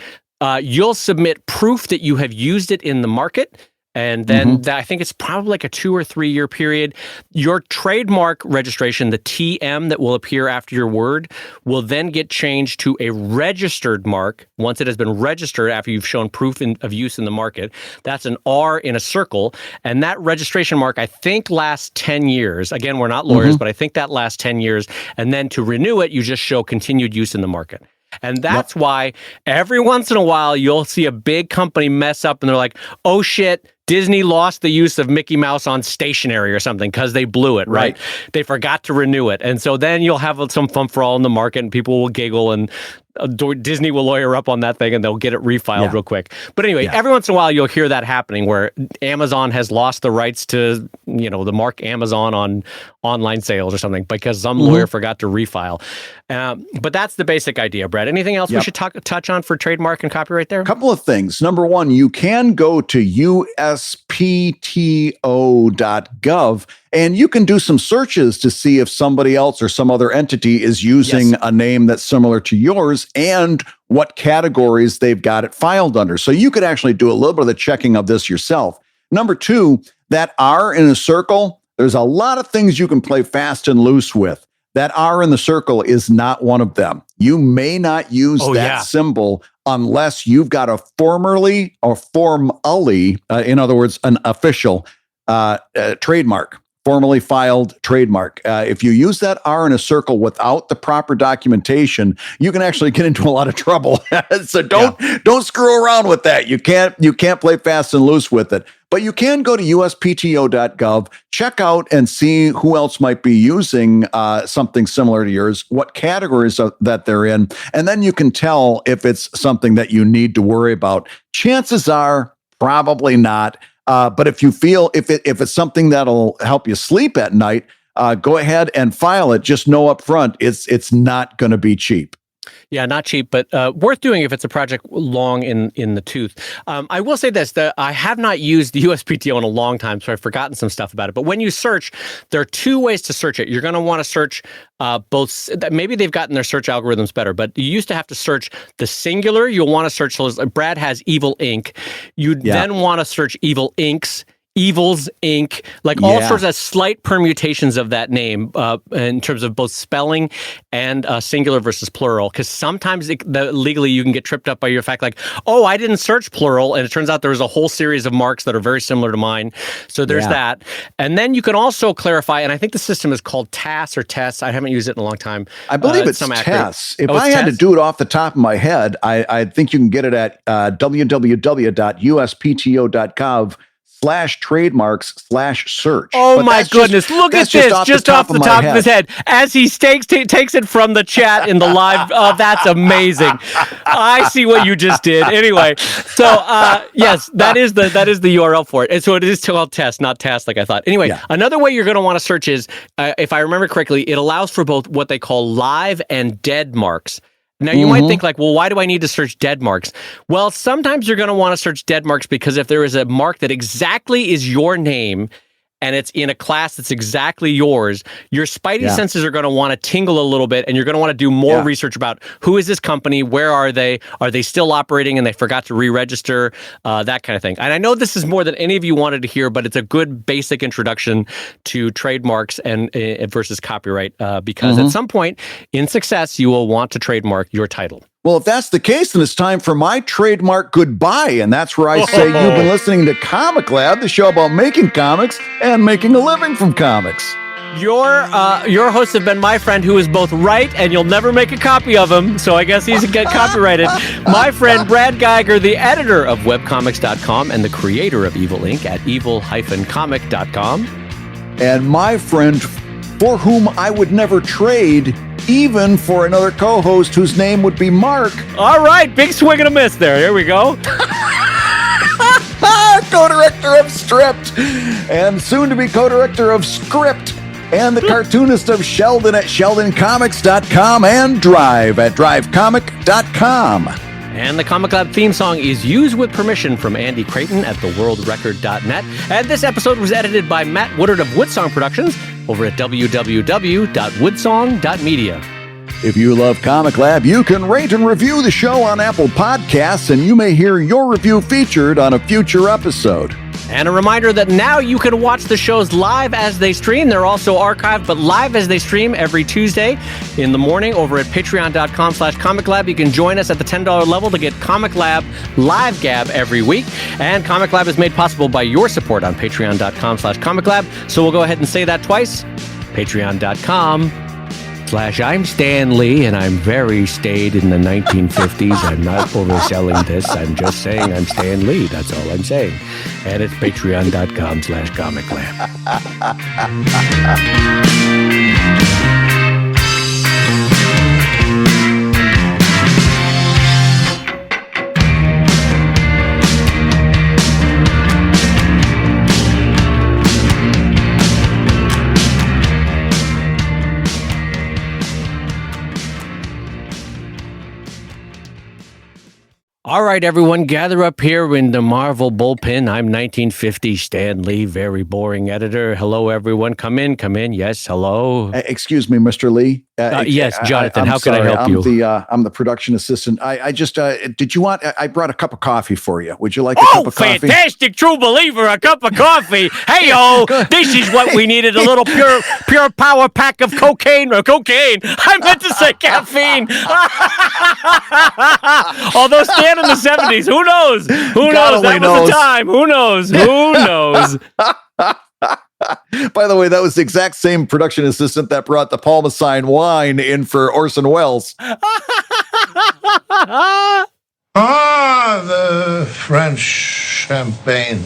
A: You'll submit proof that you have used it in the market. And then I think it's probably like a 2 or 3 year period. Your trademark registration, the TM that will appear after your word, will then get changed to a registered mark once it has been registered after you've shown proof of use in the market. That's an R in a circle. And that registration mark, I think, lasts 10 years. Again, we're not lawyers, but I think that lasts 10 years. And then to renew it, you just show continued use in the market. And that's why every once in a while you'll see a big company mess up and they're like, oh shit, Disney lost the use of Mickey Mouse on stationery or something because they blew it, right? They forgot to renew it. And so then you'll have some fun for all in the market and people will giggle and Disney will lawyer up on that thing and they'll get it refiled real quick. But anyway, every once in a while you'll hear that happening where Amazon has lost the rights to, the mark Amazon on online sales or something because some lawyer forgot to refile. But that's the basic idea, Brad. Anything else we should touch on for trademark and copyright there?
B: A couple of things. Number one, you can go to uspto.gov and you can do some searches to see if somebody else or some other entity is using a name that's similar to yours and what categories they've got it filed under. So you could actually do a little bit of the checking of this yourself. Number two, that R in a circle, there's a lot of things you can play fast and loose with. That R in the circle is not one of them. You may not use symbol unless you've got a formally, in other words, an official trademark. Formally filed trademark. If you use that R in a circle without the proper documentation, you can actually get into a lot of trouble. So don't screw around with that. You can't play fast and loose with it. But you can go to uspto.gov, check out and see who else might be using something similar to yours, what categories that they're in, and then you can tell if it's something that you need to worry about. Chances are probably not. But if you feel if it's something that'll help you sleep at night, go ahead and file it. Just know up front, it's not going to be cheap.
A: Yeah, not cheap, but worth doing if it's a project long in the tooth. I will say this, I have not used the USPTO in a long time, so I've forgotten some stuff about it. But when you search, there are two ways to search it. You're going to want to search both. Maybe they've gotten their search algorithms better, but you used to have to search the singular. You'll want to search, Brad has Evil Inc. You'd then want to search Evil Inks, Evils Inc., all sorts of slight permutations of that name in terms of both spelling and singular versus plural. Because sometimes legally you can get tripped up by your fact I didn't search plural, and it turns out there was a whole series of marks that are very similar to mine. So there's that. And then you can also clarify, and I think the system is called TAS or TESS. I haven't used it in a long time.
B: I believe it's TESS. If I had to do it off the top of my head, I think you can get it at www.uspto.gov/trademarks/search.
A: Oh my goodness. Look at this, just off the top of his head. As he takes it from the chat in the live. Oh, that's amazing. I see what you just did. Anyway, so yes, that is the URL for it. And so it is called test, not task like I thought. Anyway, another way you're going to want to search is, if I remember correctly, it allows for both what they call live and dead marks. Now, you might think why do I need to search dead marks? Well, sometimes you're going to want to search dead marks because if there is a mark that exactly is your name and it's in a class that's exactly yours, your spidey senses are going to want to tingle a little bit, and you're going to want to do more research about who is this company, where are they still operating and they forgot to re-register, that kind of thing. And I know this is more than any of you wanted to hear, but it's a good basic introduction to trademarks and versus copyright, because at some point in success, you will want to trademark your title.
B: Well, if that's the case, then it's time for my trademark goodbye. And that's where I say you've been listening to Comic Lab, the show about making comics and making a living from comics.
A: Your hosts have been my friend who is both right and you'll never make a copy of him, so I guess he's get copyrighted. My friend Brad Geiger, the editor of webcomics.com and the creator of Evil Inc. at evil-comic.com.
B: And my friend for whom I would never trade, even for another co-host whose name would be Mark.
A: All right, big swing and a miss there. Here we go.
B: Co-director of Stripped, and soon to be co-director of Script, and the cartoonist of Sheldon at sheldoncomics.com and Drive at drivecomic.com.
A: And the Comic Lab theme song is used with permission from Andy Creighton at theworldrecord.net. And this episode was edited by Matt Woodard of Woodsong Productions over at www.woodsong.media.
B: If you love Comic Lab, you can rate and review the show on Apple Podcasts, and you may hear your review featured on a future episode.
A: And a reminder that now you can watch the shows live as they stream. They're also archived, but live as they stream every Tuesday in the morning over at patreon.com/ComicLab. You can join us at the $10 level to get Comic Lab Live Gab every week. And Comic Lab is made possible by your support on patreon.com/ComicLab. So we'll go ahead and say that twice. Patreon.com/I'm Stan Lee, and I'm very staid in the 1950s. I'm not overselling this. I'm just saying I'm Stan Lee. That's all I'm saying. And it's patreon.com/ComicLab. All right, everyone, gather up here in the Marvel bullpen. I'm 1950 Stan Lee, very boring editor. Hello, everyone. Come in. Yes, hello.
B: Excuse me, Mr. Lee.
A: Yes, Jonathan. How can I help you?
B: I'm the production assistant. I just did you want? I brought a cup of coffee for you. Would you like a cup of coffee?
A: Fantastic, true believer, a cup of coffee. Hey-o, this is what we needed, a little pure power pack of cocaine. I meant to say caffeine. Although Stan in the 70s, who knows? Who knows? That was the time. Who knows?
B: By the way, that was the exact same production assistant that brought the Parmesan wine in for Orson Welles.
C: The French champagne.